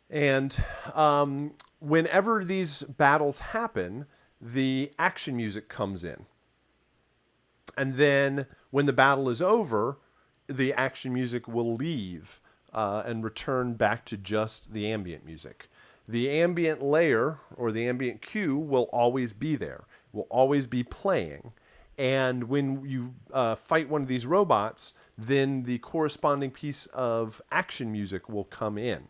And whenever these battles happen, the action music comes in. And then when the battle is over, the action music will leave and return back to just the ambient music. The ambient layer or the ambient cue will always be there, will always be playing. And when you fight one of these robots, then the corresponding piece of action music will come in.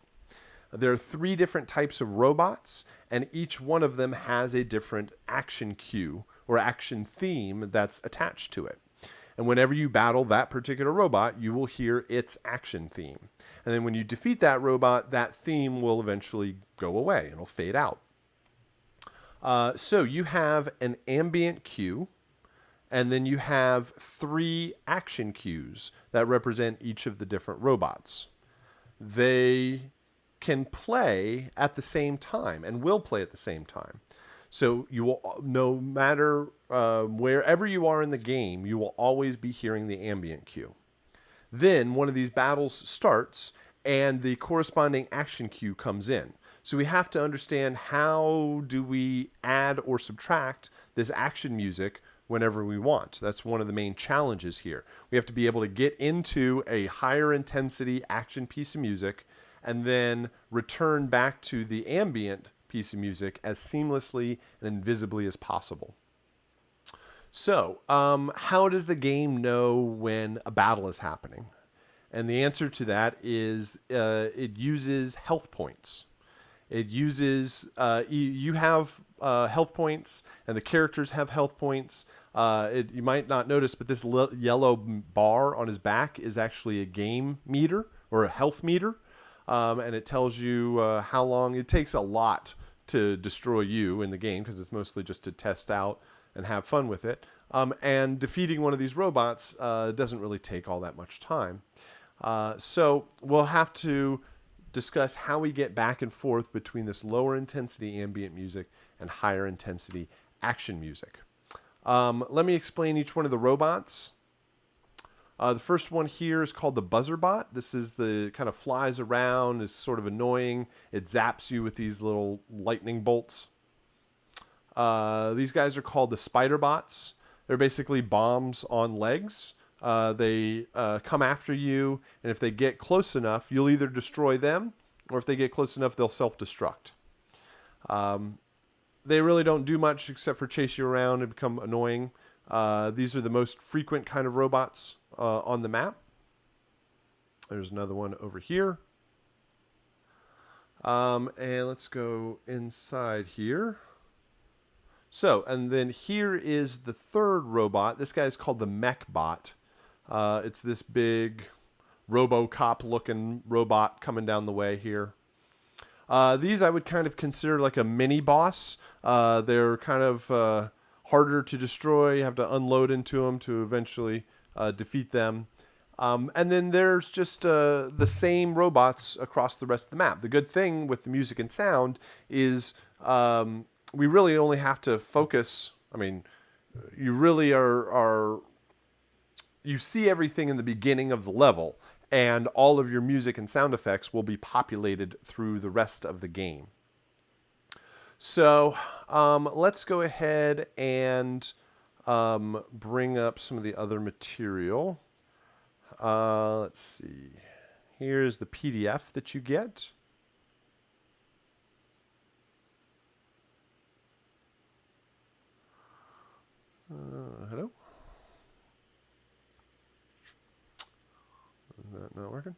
There are 3 different types of robots, and each one of them has a different action cue or action theme that's attached to it. And whenever you battle that particular robot, you will hear its action theme. And then when you defeat that robot, that theme will eventually go away. It'll fade out. So you have an ambient cue, and then you have 3 action cues that represent each of the different robots. They can play at the same time and will play at the same time. So you will, no matter wherever you are in the game, you will always be hearing the ambient cue. Then one of these battles starts and the corresponding action cue comes in. So we have to understand, how do we add or subtract this action music whenever we want. That's one of the main challenges here. We have to be able to get into a higher intensity action piece of music and then return back to the ambient piece of music as seamlessly and invisibly as possible. So, how does the game know when a battle is happening? And the answer to that is it uses health points. It uses, you have health points, and the characters have health points. You might not notice, but this yellow bar on his back is actually a game meter or a health meter. And it tells you how long it takes. A lot to destroy you in the game, because it's mostly just to test out and have fun with it. And defeating one of these robots doesn't really take all that much time. So we'll have to discuss how we get back and forth between this lower intensity ambient music and higher intensity action music. Let me explain each one of the robots. The first one here is called the buzzer bot. This is the kind of flies around, is sort of annoying. It zaps you with these little lightning bolts. These guys are called the spider bots. They're basically bombs on legs. They come after you, and if they get close enough, you'll either destroy them, or if they get close enough, they'll self-destruct. They really don't do much except for chase you around and become annoying. These are the most frequent kind of robots on the map. There's another one over here. And let's go inside here. So, and then here is the third robot. This guy's called the Mech Bot. It's this big RoboCop-looking robot coming down the way here. These I would kind of consider like a mini boss. They're kind of harder to destroy. You have to unload into them to eventually defeat them. And then there's just the same robots across the rest of the map. The good thing with the music and sound is we really only have to focus. I mean, you really are you see everything in the beginning of the level, and all of your music and sound effects will be populated through the rest of the game. So let's go ahead and bring up some of the other material. Let's see. Here's the PDF that you get. Hello? Is that not working?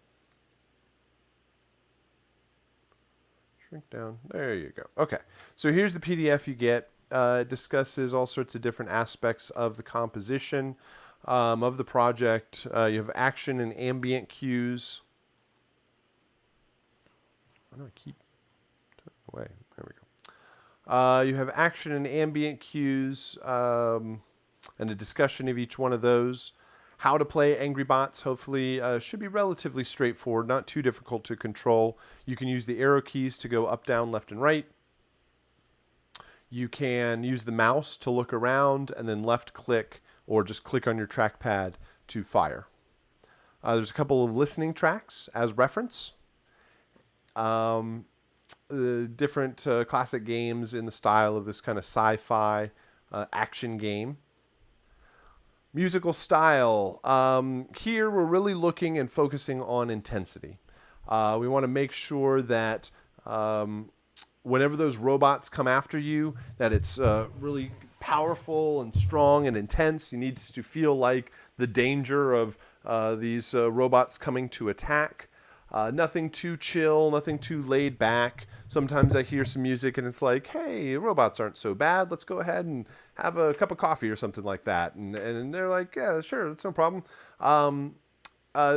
Shrink down. There you go. Okay. So here's the PDF you get. It discusses all sorts of different aspects of the composition of the project. You have action and ambient cues. Why do I keep turning away? There we go. You have action and ambient cues and a discussion of each one of those. How to play Angry Bots, hopefully, should be relatively straightforward, not too difficult to control. You can use the arrow keys to go up, down, left, and right. You can use the mouse to look around and then left click or just click on your trackpad to fire. There's a couple of listening tracks as reference. Different classic games in the style of this kind of sci-fi action game. Musical style. Here we're really looking and focusing on intensity. We want to make sure that whenever those robots come after you, that it's really powerful and strong and intense. You need to feel like the danger of these robots coming to attack. Nothing too chill, nothing too laid back. Sometimes I hear some music and it's like, hey, robots aren't so bad. Let's go ahead and have a cup of coffee or something like that. And they're like, yeah, sure, that's no problem.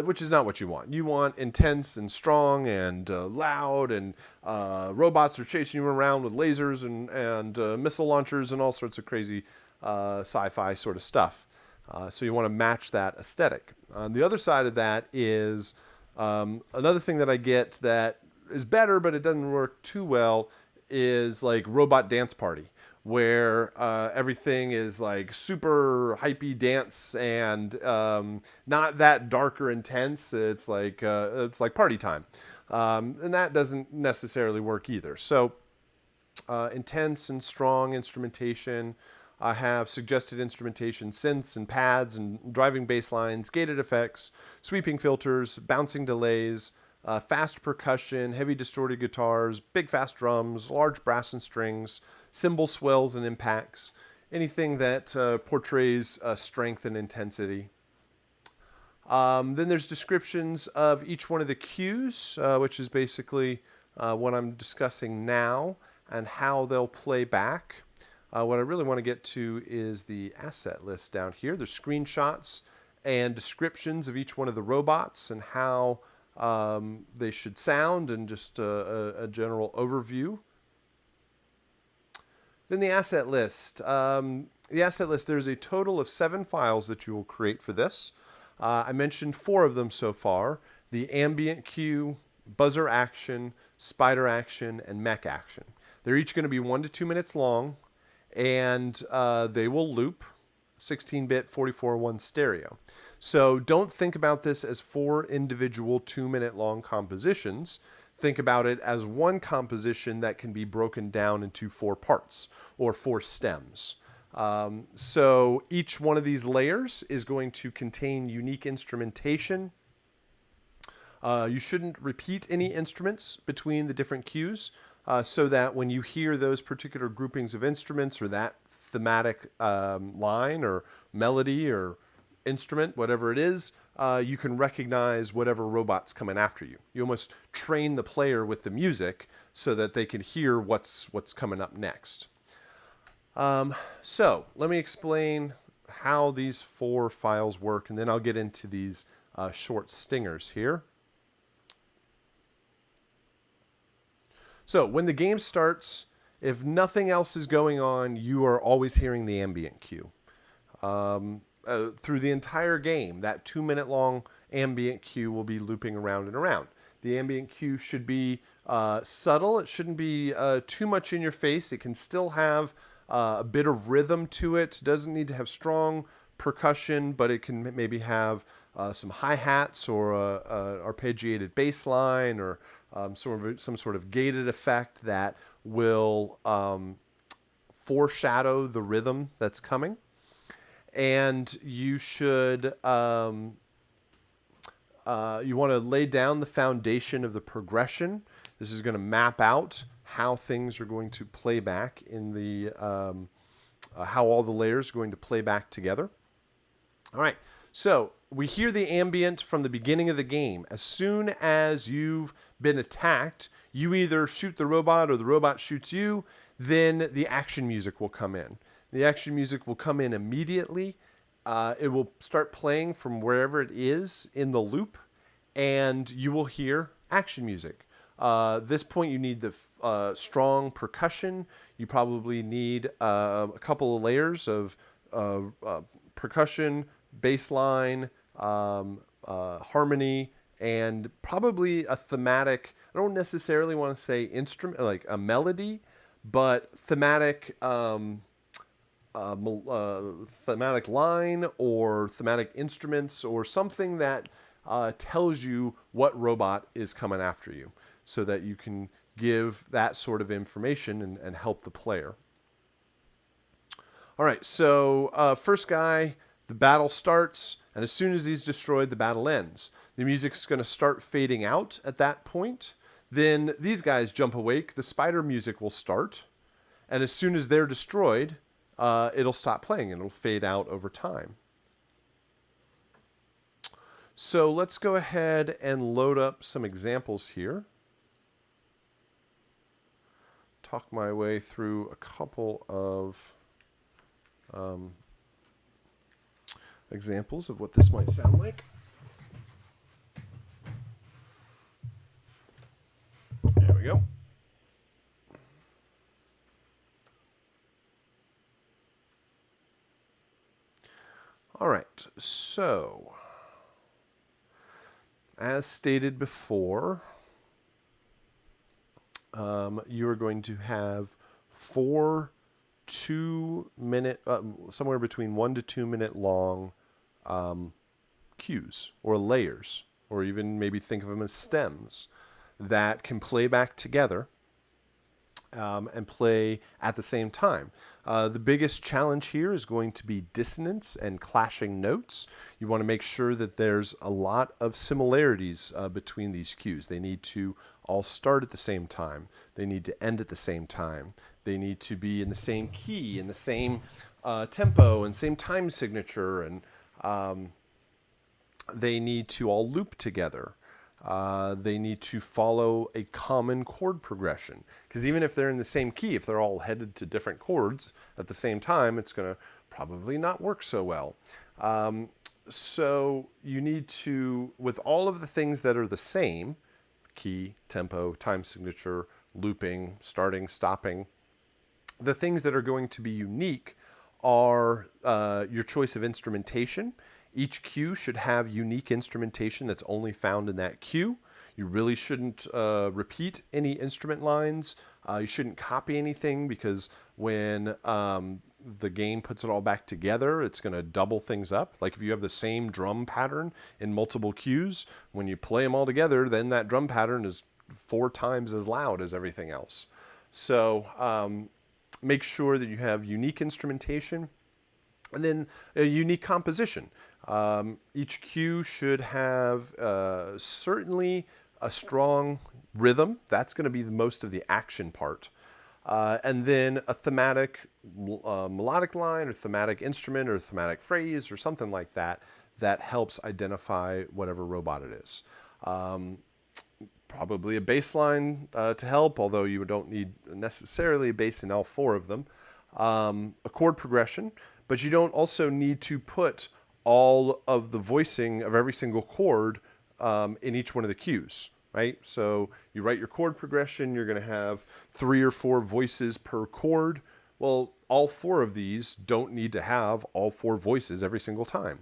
Which is not what you want. You want intense and strong and loud, and robots are chasing you around with lasers and missile launchers and all sorts of crazy sci-fi sort of stuff. So you want to match that aesthetic. On the other side of that is another thing that I get that is better, but it doesn't work too well, is like Robot Dance Party, where everything is like super hypey dance and not that dark or intense. It's like party time, and that doesn't necessarily work either. So intense and strong instrumentation. I have suggested instrumentation, synths and pads and driving bass lines, gated effects, sweeping filters, bouncing delays, fast percussion, heavy distorted guitars, big fast drums, large brass and strings, cymbal swells and impacts, anything that portrays strength and intensity. Then there's descriptions of each one of the cues, which is basically what I'm discussing now, and how they'll play back. What I really want to get to is the asset list down here. There's screenshots and descriptions of each one of the robots and how they should sound, and just a general overview. Then the asset list. There's a total of 7 files that you will create for this. I mentioned 4 of them so far: the ambient cue, buzzer action, spider action, and mech action. They're each going to be 1 to 2 minutes long, and they will loop 16-bit 44:1 stereo. So don't think about this as 4 individual 2-minute long compositions. Think about it as one composition that can be broken down into 4 parts or 4 stems. So each one of these layers is going to contain unique instrumentation. You shouldn't repeat any instruments between the different cues, so that when you hear those particular groupings of instruments or that thematic line or melody or instrument, whatever it is, you can recognize whatever robot's coming after you. You almost train the player with the music so that they can hear what's coming up next. So let me explain how these 4 files work, and then I'll get into these short stingers here. So when the game starts, if nothing else is going on, you are always hearing the ambient cue. Through the entire game, that 2 minute long ambient cue will be looping around and around. The ambient cue should be subtle. It shouldn't be too much in your face. It can still have a bit of rhythm to it. It doesn't need to have strong percussion, but it can maybe have some hi-hats or a arpeggiated bass line or some sort of gated effect that will foreshadow the rhythm that's coming. And you should you want to lay down the foundation of the progression. This is going to map out how things are going to play back in the how all the layers are going to play back together. All right, so we hear the ambient from the beginning of the game. As soon as you've been attacked, you either shoot the robot or the robot shoots you, then the action music will come in. The action music will come in immediately. It will start playing from wherever it is in the loop, and you will hear action music. This point, you need the strong percussion. You probably need a couple of layers of percussion, bass line, harmony, and probably a thematic. I don't necessarily want to say instrument like a melody, but thematic. Thematic line or thematic instruments or something that tells you what robot is coming after you so that you can give that sort of information and help the player. All right, so first guy, the battle starts, and as soon as he's destroyed, the battle ends. The music's going to start fading out at that point. Then these guys jump awake, the spider music will start, and as soon as they're destroyed, it'll stop playing and it'll fade out over time. So let's go ahead and load up some examples here. Talk my way through a couple of examples of what this might sound like. There we go. All right, so as stated before, you are going to have 4 2-minute, somewhere between 1 to 2 minute long cues or layers, or even maybe think of them as stems that can play back together and play at the same time. The biggest challenge here is going to be dissonance and clashing notes. You want to make sure that there's a lot of similarities between these cues. They need to all start at the same time. They need to end at the same time. They need to be in the same key, in the same tempo, and same time signature, and they need to all loop together. They need to follow a common chord progression. Because even if they're in the same key, if they're all headed to different chords at the same time, it's going to probably not work so well. So you need to, with all of the things that are the same, key, tempo, time signature, looping, starting, stopping, the things that are going to be unique are your choice of instrumentation. Each cue should have unique instrumentation that's only found in that cue. You really shouldn't repeat any instrument lines. You shouldn't copy anything because when the game puts it all back together, it's going to double things up. Like if you have the same drum pattern in multiple cues, when you play them all together, then that drum pattern is 4 times as loud as everything else. So make sure that you have unique instrumentation and then a unique composition. Each cue should have certainly a strong rhythm. That's going to be the most of the action part. And then a thematic melodic line or thematic instrument or thematic phrase or something like that that helps identify whatever robot it is. Probably a bass line to help, although you don't need necessarily a bass in all 4 of them. a chord progression, but you don't also need to put all of the voicing of every single chord in each one of the cues, right? So you write your chord progression, you're going to have 3 or 4 voices per chord. Well, all 4 of these don't need to have all 4 voices every single time.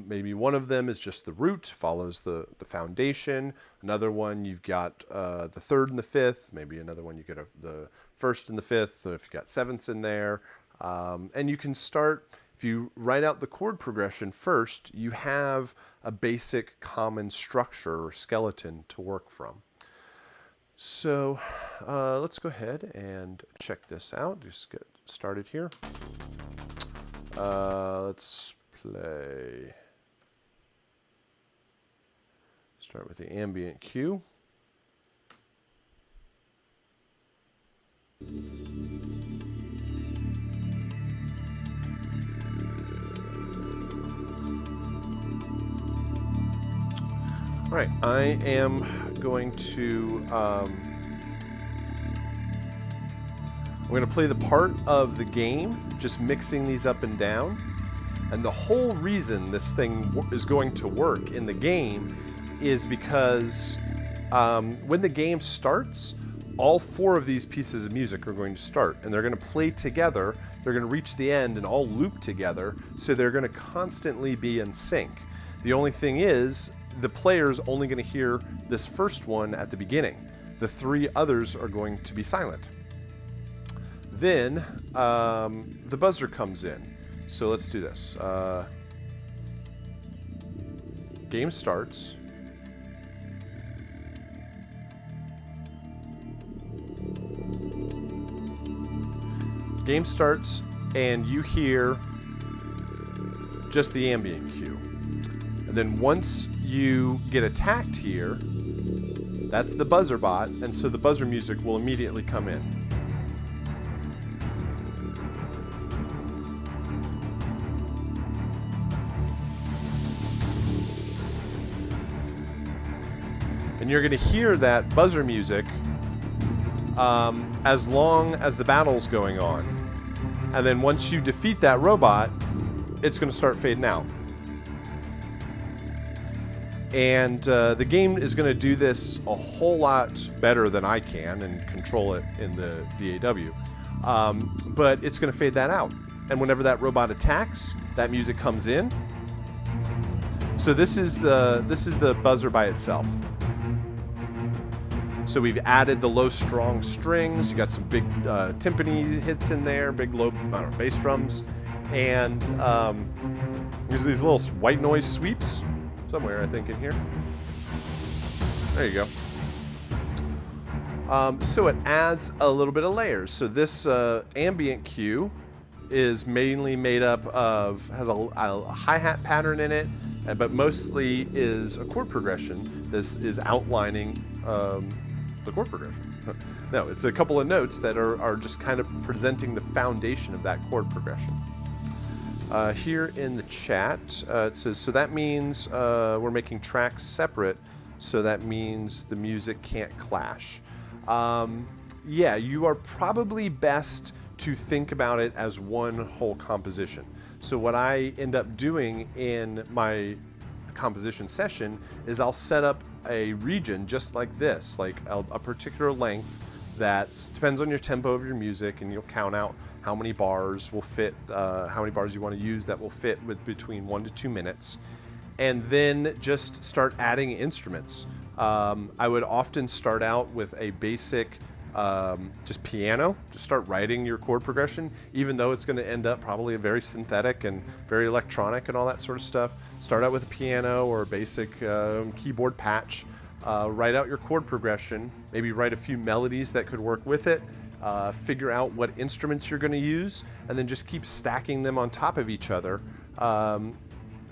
Maybe one of them is just the root, follows the foundation. Another one, you've got the 3rd and the 5th. Maybe another one, you get the 1st and the 5th, if you've got 7ths in there. And you can start, if you write out the chord progression first, you have a basic common structure or skeleton to work from. So let's go ahead and check this out. Just get started here. Let's play. Start with the ambient cue. All right, I am going to I'm going to play the part of the game, just mixing these up and down. And the whole reason this thing is going to work in the game is because when the game starts, all 4 of these pieces of music are going to start, and they're going to play together. They're going to reach the end and all loop together, so they're going to constantly be in sync. The only thing is, the player's only going to hear this first one at the beginning. The 3 others are going to be silent. Then the buzzer comes in. So let's do this. Game starts. Game starts, and you hear just the ambient cue. And then once you get attacked here, that's the buzzer bot, and so the buzzer music will immediately come in. And you're going to hear that buzzer music as long as the battle's going on. And then once you defeat that robot, it's going to start fading out. And the game is going to do this a whole lot better than I can and control it in the DAW. But it's going to fade that out. And whenever that robot attacks, that music comes in. So this is the buzzer by itself. So we've added the low strong strings. You got some big timpani hits in there, big low bass drums, and there's these little white noise sweeps somewhere, I think, in here. There you go. So it adds a little bit of layers. So this ambient cue is mainly made up of, has a hi-hat pattern in it, but mostly is a chord progression. This is outlining the chord progression. No, it's a couple of notes that are just kind of presenting the foundation of that chord progression. Here in the chat, it says, so that means we're making tracks separate, so that means the music can't clash. Yeah, you are probably best to think about it as one whole composition. So what I end up doing in my composition session is I'll set up a region just like this, like a particular length that depends on your tempo of your music, and you'll count out how many bars will fit, how many bars you want to use that will fit with between 1 to 2 minutes, and then just start adding instruments. I would often start out with a basic just piano. Just start writing your chord progression, even though it's going to end up probably very synthetic and very electronic and all that sort of stuff. Start out with a piano or a basic keyboard patch. Write out your chord progression, maybe write a few melodies that could work with it, figure out what instruments you're going to use, and then just keep stacking them on top of each other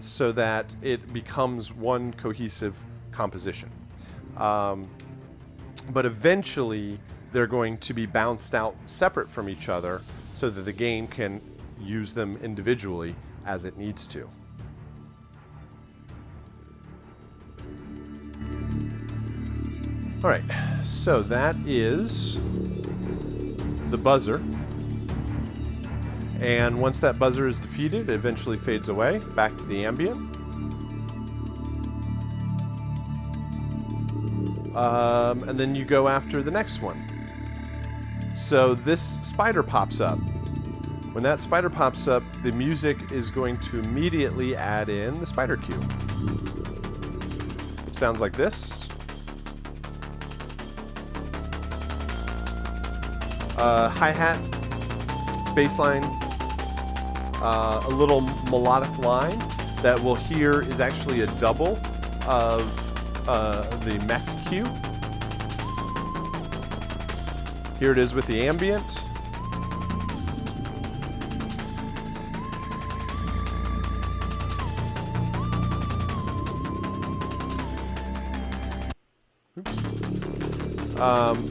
so that it becomes one cohesive composition. But eventually they're going to be bounced out separate from each other so that the game can use them individually as it needs to. All right, so that is the buzzer. And once that buzzer is defeated, it eventually fades away, back to the ambient. And then you go after the next one. So this spider pops up. When that spider pops up, the music is going to immediately add in the spider cue. It sounds like this. Hi-hat, bass line, a little melodic line that we'll hear is actually a double of the mech cue. Here it is with the ambient.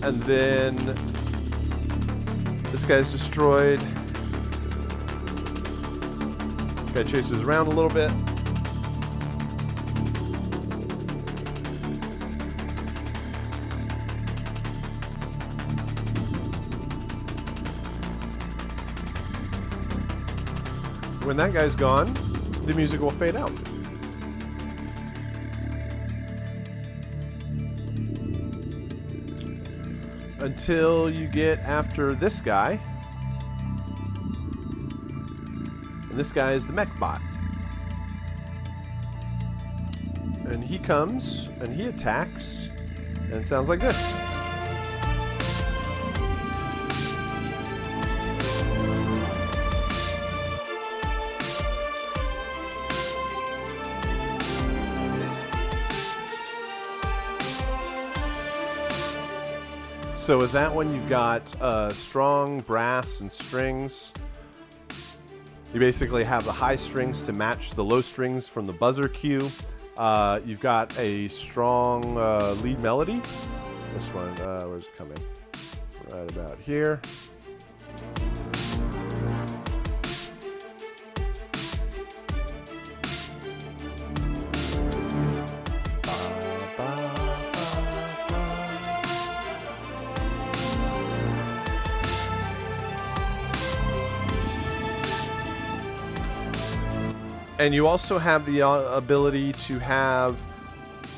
And then this guy's destroyed. This guy chases around a little bit. When that guy's gone, the music will fade out. Until you get after this guy. And this guy is the mech bot. And he comes and he attacks, and it sounds like this. So with that one, you've got strong brass and strings. You basically have the high strings to match the low strings from the buzzer cue. You've got a strong lead melody. This one, where's it coming? Right about here. And you also have the ability to have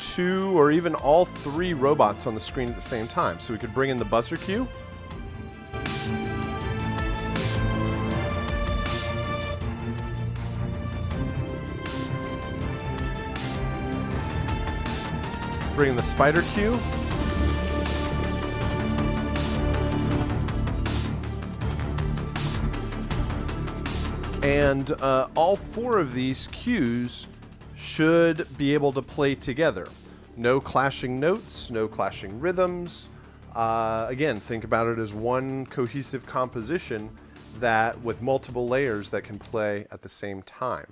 2 or even all 3 robots on the screen at the same time. So we could bring in the buzzer cue. Bring in the spider cue. And all 4 of these cues should be able to play together. No clashing notes, no clashing rhythms. Again, think about it as one cohesive composition that with multiple layers that can play at the same time.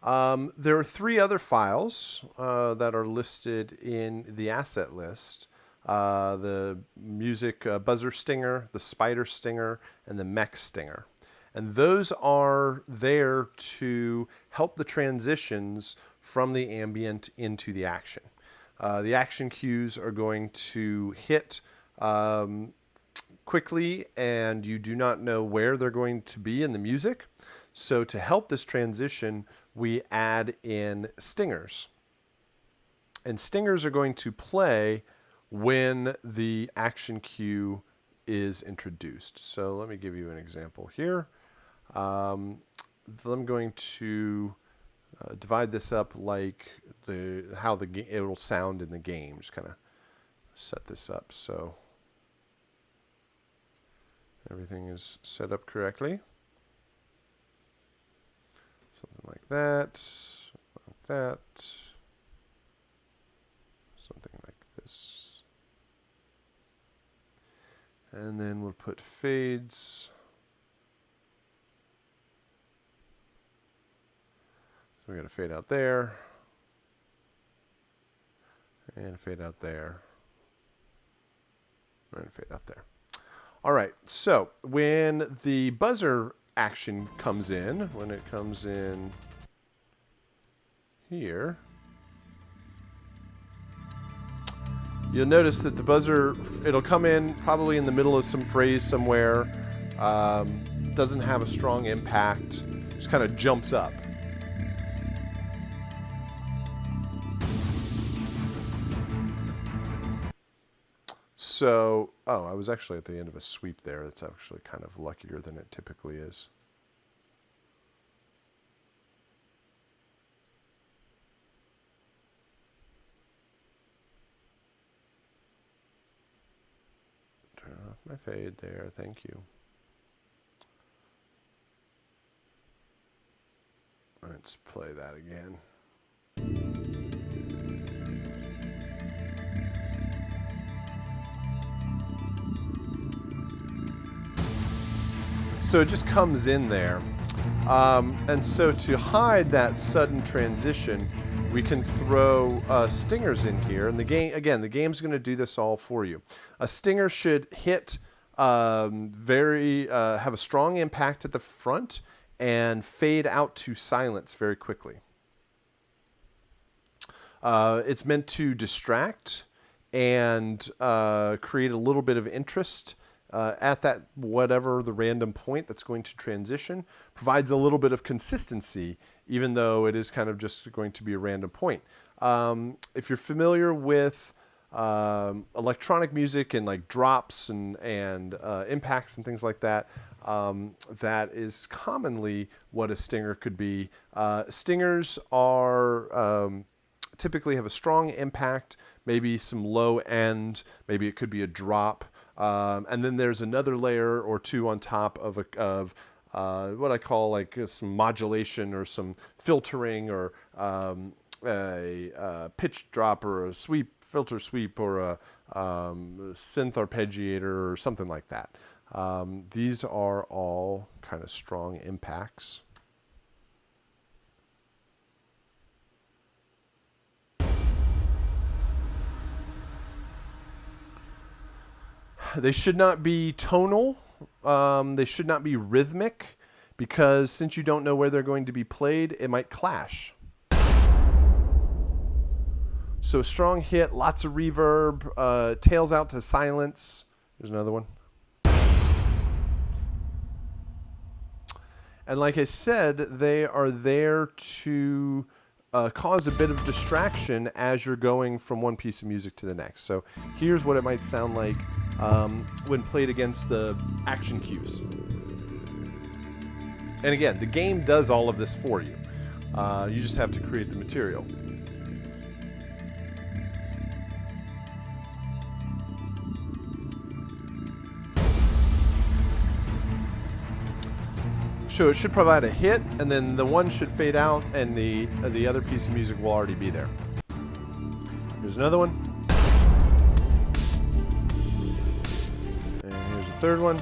There are 3 other files that are listed in the asset list. The music buzzer stinger, the spider stinger, and the mech stinger. And those are there to help the transitions from the ambient into the action. The action cues are going to hit quickly, and you do not know where they're going to be in the music. So to help this transition, we add in stingers. And stingers are going to play when the action cue is introduced. So let me give you an example here. I'm going to divide this up like how it will sound in the game. Just kind of set this up so everything is set up correctly. Something like that, something like this. And then we'll put fades. So we got a fade out there, and fade out there, and fade out there. All right, so when the buzzer action comes in, when it comes in here, you'll notice that the buzzer, it'll come in probably in the middle of some phrase somewhere, doesn't have a strong impact, just kind of jumps up. So, oh, I was actually at the end of a sweep there. That's actually kind of luckier than it typically is. Turn off my fade there. Thank you. Let's play that again. So it just comes in there. And so to hide that sudden transition, we can throw stingers in here. And the game, again, the game's going to do this all for you. A stinger should hit have a strong impact at the front and fade out to silence very quickly. It's meant to distract and create a little bit of interest at that whatever the random point that's going to transition. Provides a little bit of consistency, even though it is kind of just going to be a random point. If you're familiar with electronic music and like drops and impacts and things like that, that is commonly what a stinger could be. Stingers are typically have a strong impact, maybe some low end, maybe it could be a drop, and then there's another layer or two on top of what I call like some modulation or some filtering or a pitch drop or a sweep, filter sweep, or a synth arpeggiator or something like that. These are all kind of strong impacts. They should not be tonal. They should not be rhythmic, because since you don't know where they're going to be played, it might clash. So strong hit, lots of reverb, tails out to silence. There's another one. And like I said, they are there to cause a bit of distraction as you're going from one piece of music to the next. So here's what it might sound like when played against the action cues. And again, the game does all of this for you. You just have to create the material. So it should provide a hit, and then the one should fade out, and the other piece of music will already be there. Here's another one. And here's a third one.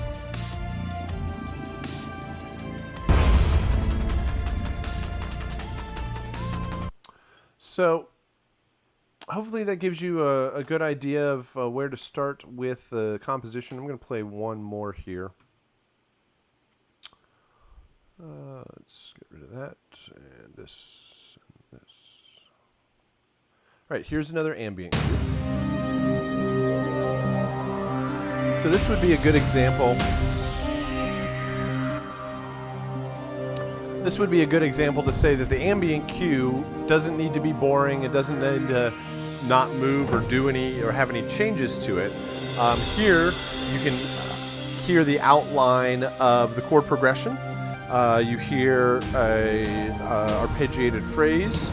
So hopefully that gives you a good idea of where to start with the composition. I'm going to play one more here. Let's get rid of that, and this, and this. All right, here's another ambient cue. So this would be a good example. This would be a good example to say that the ambient cue doesn't need to be boring. It doesn't need to not move or do any or have any changes to it. Here you can hear the outline of the chord progression. You hear a arpeggiated phrase.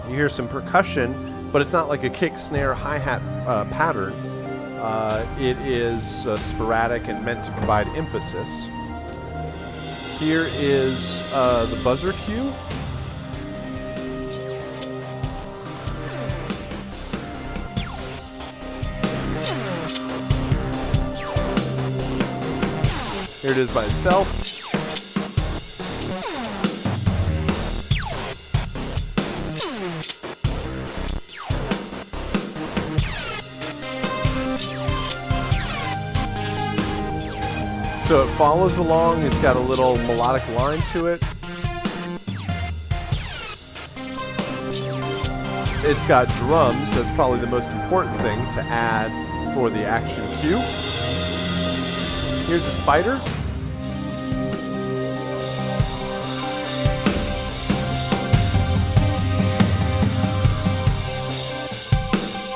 You hear some percussion, but it's not like a kick, snare, hi-hat pattern. It is sporadic and meant to provide emphasis. Here is the buzzer cue. Here it is by itself. So it follows along, it's got a little melodic line to it. It's got drums, that's probably the most important thing to add for the action cue. Here's a spider.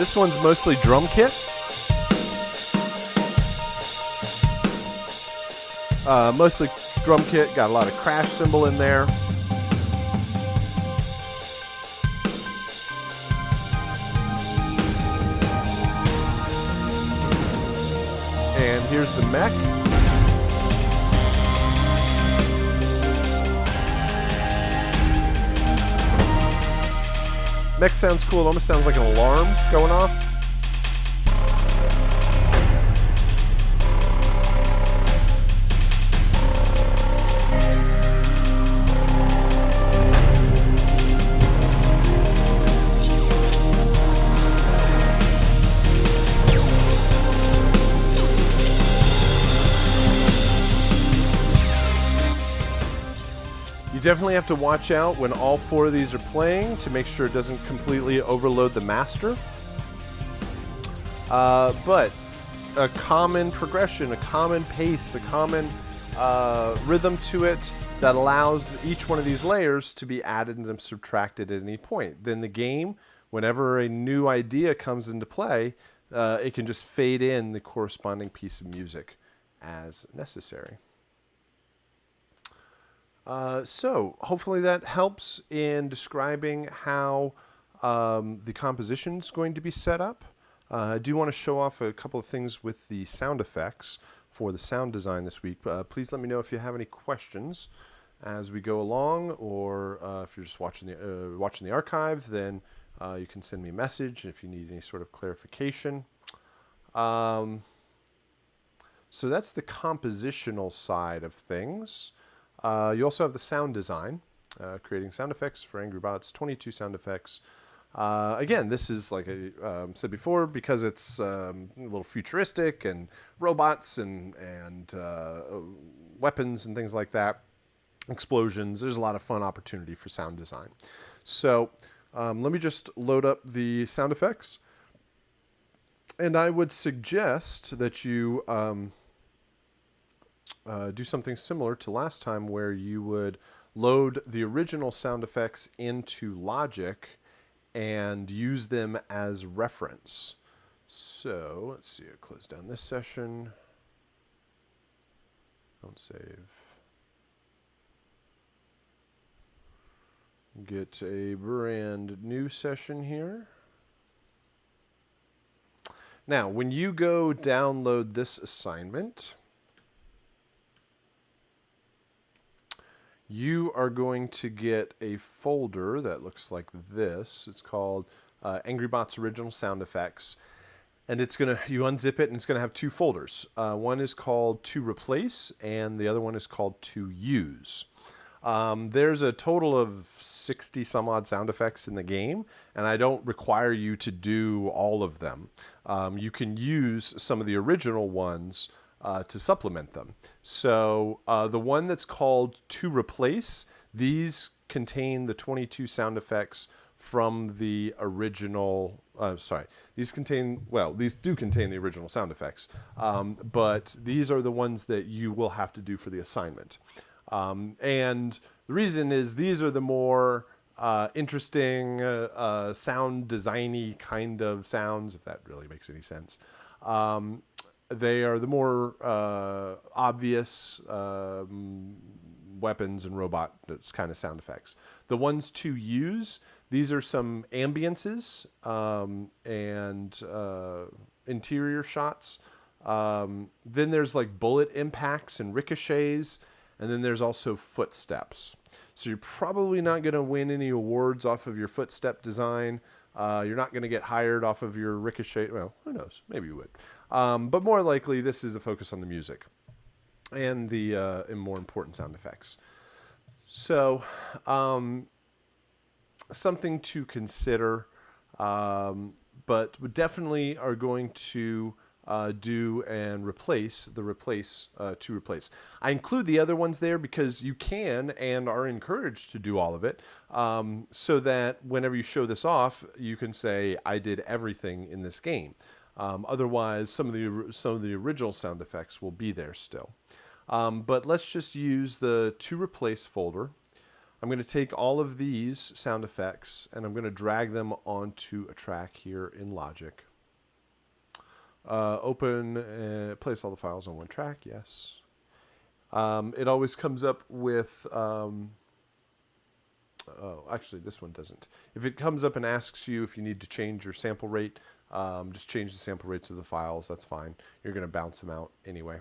This one's mostly drum kit. Mostly drum kit, got a lot of crash cymbal in there. And here's the mech. Mech sounds cool. It almost sounds like an alarm going off. You definitely have to watch out when all four of these are playing to make sure it doesn't completely overload the master. But a common progression, a common pace, a common rhythm to it that allows each one of these layers to be added and subtracted at any point. Then the game, whenever a new idea comes into play, it can just fade in the corresponding piece of music as necessary. So hopefully that helps in describing how the composition is going to be set up. I do want to show off a couple of things with the sound effects for the sound design this week. Please let me know if you have any questions as we go along, or if you're just watching the archive, then you can send me a message if you need any sort of clarification. So that's the compositional side of things. You also have the sound design, creating sound effects for Angry Bots, 22 sound effects. Again, this is, like I said before, because it's a little futuristic and robots and weapons and things like that, explosions, there's a lot of fun opportunity for sound design. So let me just load up the sound effects. And I would suggest that you do something similar to last time, where you would load the original sound effects into Logic and use them as reference. So let's see, I'll close down this session. Don't save. Get a brand new session here. Now, when you go download this assignment, you are going to get a folder that looks like this. It's called Angry Bots Original Sound Effects. And it's going to, you unzip it, and it's going to have two folders. One is called To Replace, and the other one is called To Use. There's a total of 60 some odd sound effects in the game, and I don't require you to do all of them. You can use some of the original ones to supplement them. So the one that's called To Replace, these contain the 22 sound effects from the original, these do contain the original sound effects, but these are the ones that you will have to do for the assignment. And the reason is these are the more interesting sound designy kind of sounds, if that really makes any sense. They are the more obvious weapons and robot kind of sound effects. The ones to use, these are some ambiances and interior shots. Then there's like bullet impacts and ricochets, and then there's also footsteps. So you're probably not going to win any awards off of your footstep design. You're not going to get hired off of your ricochet. Well, who knows? Maybe you would. But more likely, this is a focus on the music and the and more important sound effects. So something to consider, but we definitely are going to do and replace the to replace. I include the other ones there because you can and are encouraged to do all of it, so that whenever you show this off, you can say, I did everything in this game. Otherwise, some of the original sound effects will be there still. But let's just use the To Replace folder. I'm going to take all of these sound effects and I'm going to drag them onto a track here in Logic. Open, place all the files on one track, yes. It always comes up with, oh, actually this one doesn't. If it comes up and asks you if you need to change your sample rate, just change the sample rates of the files, that's fine. You're going to bounce them out anyway.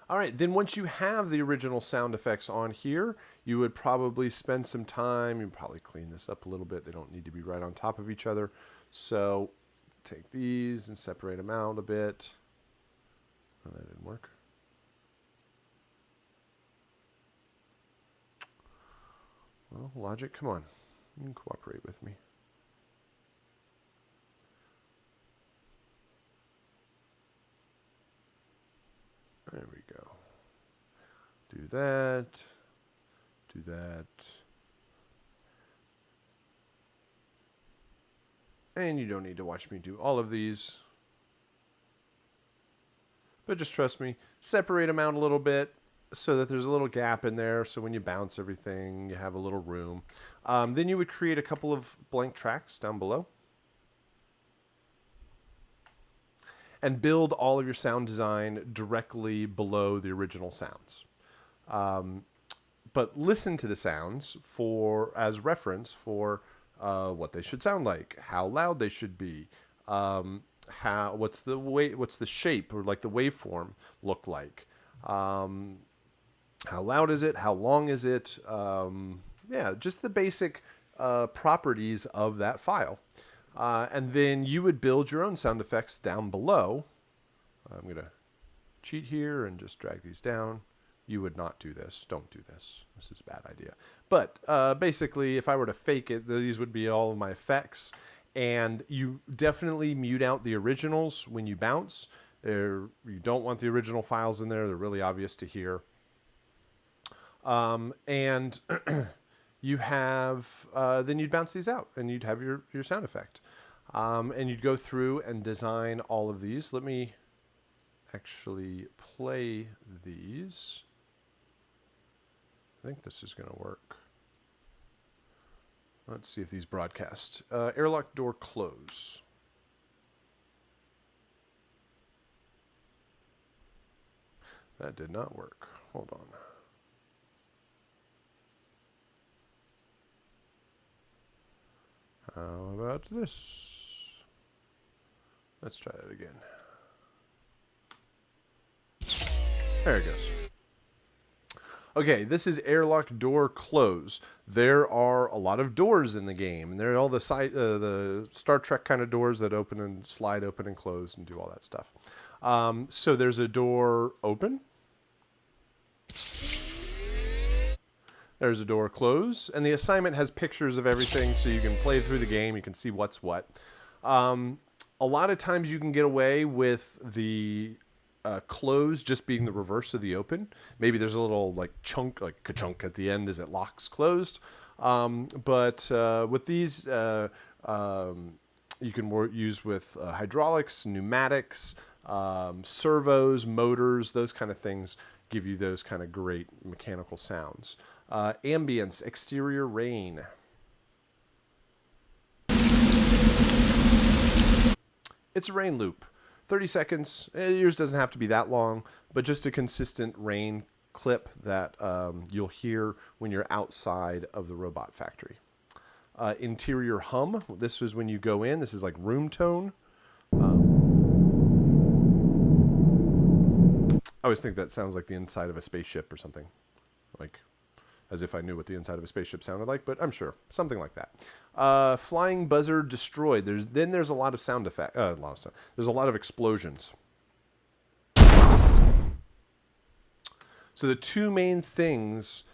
All right, then once you have the original sound effects on here, you would probably spend some time, you'd probably clean this up a little bit. They don't need to be right on top of each other. So take these and separate them out a bit. Oh, that didn't work. Well, Logic, come on. You can cooperate with me. There we go. Do that. Do that. And you don't need to watch me do all of these. But just trust me, separate them out a little bit so that there's a little gap in there. So when you bounce everything, you have a little room. Then you would create a couple of blank tracks down below. And build all of your sound design directly below the original sounds. But listen to the sounds as reference for what they should sound like, how loud they should be, what's the shape or like the waveform look like, how loud is it, how long is it, yeah, just the basic properties of that file. And then you would build your own sound effects down below. I'm going to cheat here and just drag these down. You would not do this. Don't do this. This is a bad idea. But basically, if I were to fake it, these would be all of my effects. And you definitely mute out the originals when you bounce. You don't want the original files in there. They're really obvious to hear. And you have, then you'd bounce these out and you'd have your sound effect. And you'd go through and design all of these. Let me actually play these. I think this is going to work. Let's see if these broadcast. Airlock door close. That did not work. Hold on. How about this? Let's try that again. There it goes. Okay, this is airlock door close. There are a lot of doors in the game, and there are all the Star Trek kind of doors that open and slide open and close and do all that stuff. So there's a door open. There's a door close, and the assignment has pictures of everything, so you can play through the game. You can see what's what. A lot of times you can get away with the close just being the reverse of the open. Maybe there's a little like chunk, like ka-chunk at the end as it locks closed. But with these, you can use with hydraulics, pneumatics, servos, motors, those kind of things give you those kind of great mechanical sounds. Ambience, exterior rain. It's a rain loop. 30 seconds. Yours doesn't have to be that long, but just a consistent rain clip that you'll hear when you're outside of the robot factory. Interior hum. This is when you go in. This is like room tone. I always think that sounds like the inside of a spaceship or something. Like, as if I knew what the inside of a spaceship sounded like, but I'm sure. Something like that. Flying buzzer destroyed. There's a lot of sound effect. There's a lot of explosions. So the two main things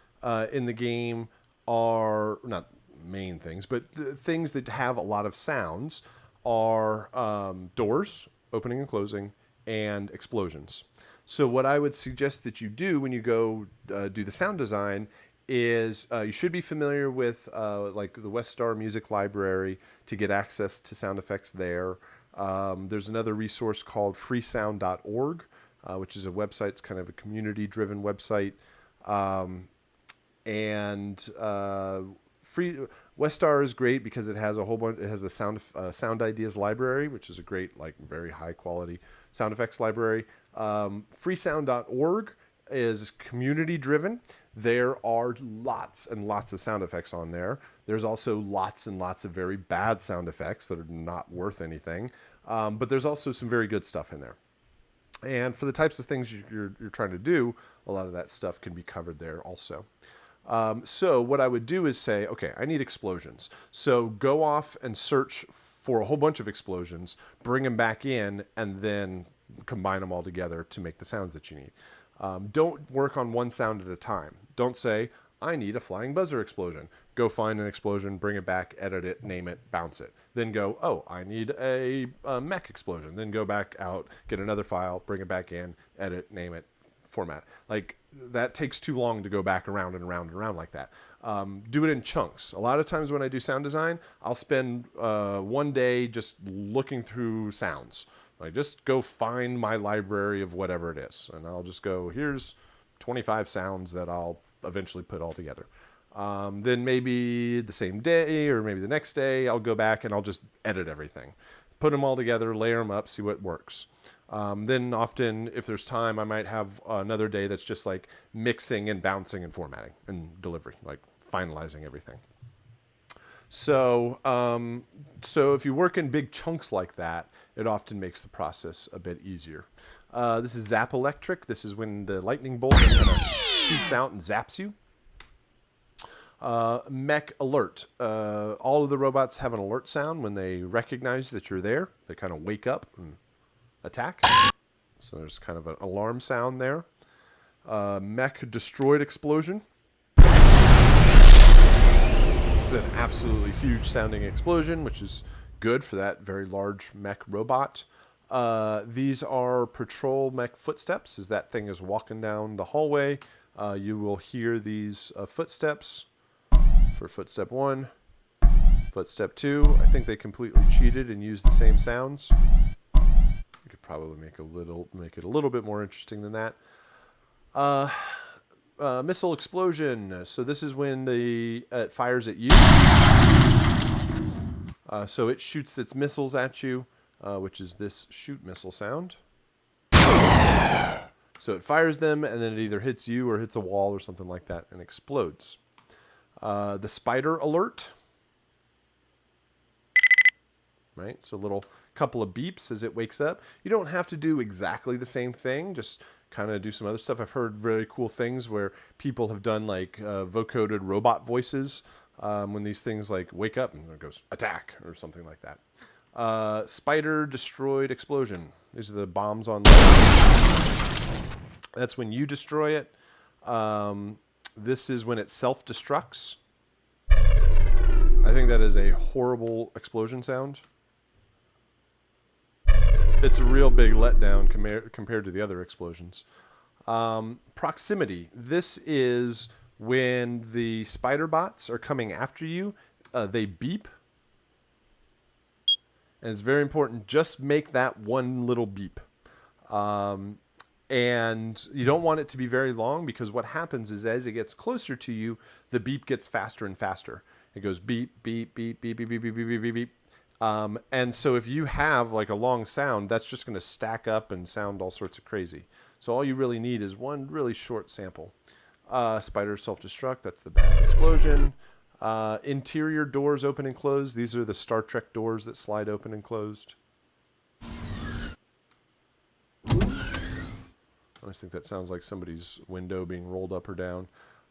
in the game are, not main things, but things that have a lot of sounds are doors, opening and closing, and explosions. So what I would suggest that you do when you go do the sound design is you should be familiar with like the West Star Music Library to get access to sound effects there. There's another resource called freesound.org, which is a website. It's kind of a community-driven website. and free Westar is great because it has a whole bunch. It has the sound ideas library, which is a great, like, very high quality sound effects library. Freesound.org is community driven. There are lots and lots of sound effects on there. There's also lots and lots of very bad sound effects that are not worth anything. But there's also some very good stuff in there. And for the types of things you're trying to do, a lot of that stuff can be covered there also. So what I would do is say, okay, I need explosions. So go off and search for a whole bunch of explosions, bring them back in, and then combine them all together to make the sounds that you need. Don't work on one sound at a time. Don't say, I need a flying buzzer explosion. Go find an explosion, bring it back, edit it, name it, bounce it. Then go, oh, I need a mech explosion. Then go back out, get another file, bring it back in, edit, name it, format. Like, that takes too long to go back around and around and around like that. Do it in chunks. A lot of times when I do sound design, I'll spend one day just looking through sounds. Like, just go find my library of whatever it is. And I'll just go, here's 25 sounds that I'll eventually put all together. Then maybe the same day or maybe the next day, I'll go back and I'll just edit everything. Put them all together, layer them up, see what works. Then often, if there's time, I might have another day that's just like mixing and bouncing and formatting and delivery, like finalizing everything. So if you work in big chunks like that, it often makes the process a bit easier. This is Zap Electric. This is when the lightning bolt kind of shoots out and zaps you. Mech Alert. All of the robots have an alert sound when they recognize that you're there. They kind of wake up and attack. So there's kind of an alarm sound there. Mech Destroyed Explosion. It's an absolutely huge sounding explosion, which is good for that very large mech robot. These are patrol mech footsteps. As that thing is walking down the hallway, you will hear these footsteps for footstep 1, footstep 2. I think they completely cheated and used the same sounds. You could probably make it a little bit more interesting than that. Missile explosion. So this is when it fires at you. So it shoots its missiles at you, which is this shoot missile sound. So it fires them, and then it either hits you or hits a wall or something like that and explodes. The spider alert. Right? So a little couple of beeps as it wakes up. You don't have to do exactly the same thing. Just kind of do some other stuff. I've heard very cool things where people have done like vocoded robot voices when these things like wake up and it goes attack or something like that. Spider destroyed explosion. These are the bombs on the... That's when you destroy it. This is when it self-destructs. I think that is a horrible explosion sound. It's a real big letdown compared to the other explosions. Proximity. This is when the spider bots are coming after you. They beep. And it's very important. Just make that one little beep. And you don't want it to be very long because what happens is as it gets closer to you, the beep gets faster and faster. It goes beep, beep, beep, beep, beep, beep, beep, beep, beep, beep, beep. And so if you have like a long sound, that's just going to stack up and sound all sorts of crazy. So all you really need is one really short sample. Spider self-destruct, that's the bad explosion. Interior doors open and close. These are the Star Trek doors that slide open and closed. I always think that sounds like somebody's window being rolled up or down.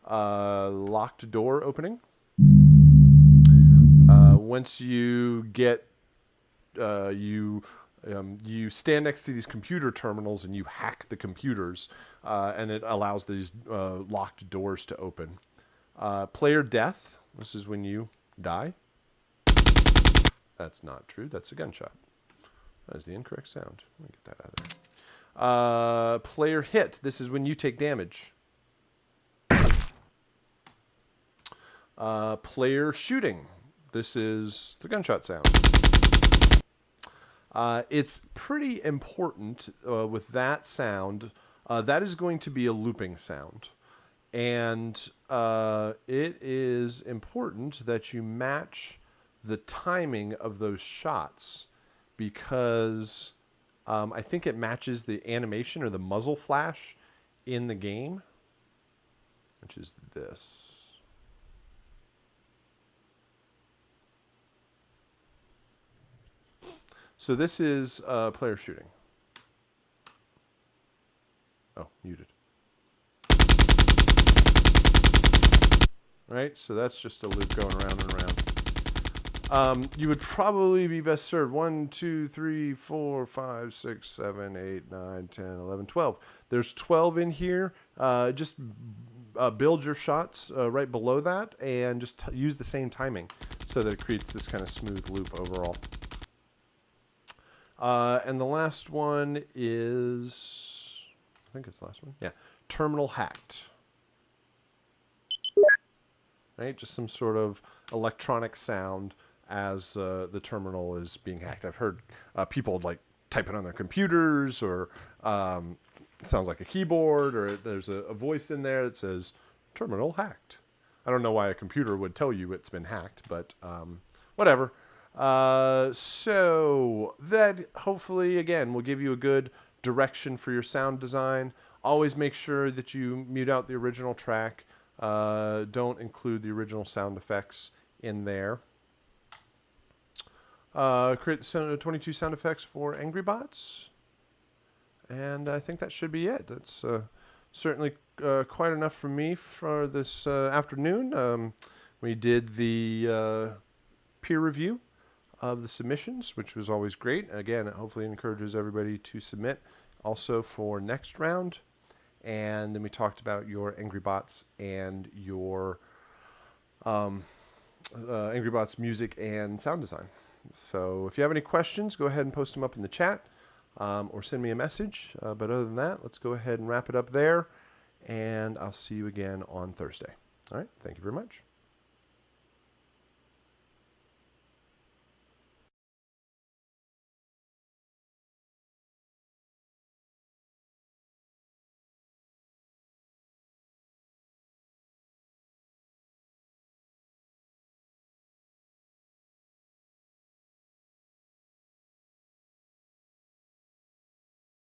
Locked door opening. Once you get, you stand next to these computer terminals and you hack the computers, and it allows these locked doors to open. Player death. This is when you die. That's not true. That's a gunshot. That is the incorrect sound. Let me get that out of there. Player hit. This is when you take damage. Player shooting. This is the gunshot sound. It's pretty important with that sound. That is going to be a looping sound. And it is important that you match the timing of those shots because I think it matches the animation or the muzzle flash in the game, which is this. So this is player shooting. Oh, muted. Right, so that's just a loop going around and around. You would probably be best served 1, 2, 3, 4, 5, 6, 7, 8, 9, 10, 11, 12. There's 12 in here. Just build your shots right below that and just use the same timing so that it creates this kind of smooth loop overall. And the last one is, I think it's the last one. Yeah, terminal hacked. Right, just some sort of electronic sound as the terminal is being hacked. I've heard people like typing on their computers, or it sounds like a keyboard, or there's a voice in there that says terminal hacked. I don't know why a computer would tell you it's been hacked, but whatever. So that hopefully, again, will give you a good direction for your sound design. Always make sure that you mute out the original track. Don't include the original sound effects in there. Create 22 sound effects for Angry Bots. And I think that should be it. That's certainly quite enough for me for this afternoon. We did the peer review of the submissions, which was always great. Again, it hopefully encourages everybody to submit also for next round. And then we talked about your Angry Bots and your Angry Bots music and sound design. So if you have any questions, go ahead and post them up in the chat or send me a message. But other than that, let's go ahead and wrap it up there. And I'll see you again on Thursday. All right. Thank you very much.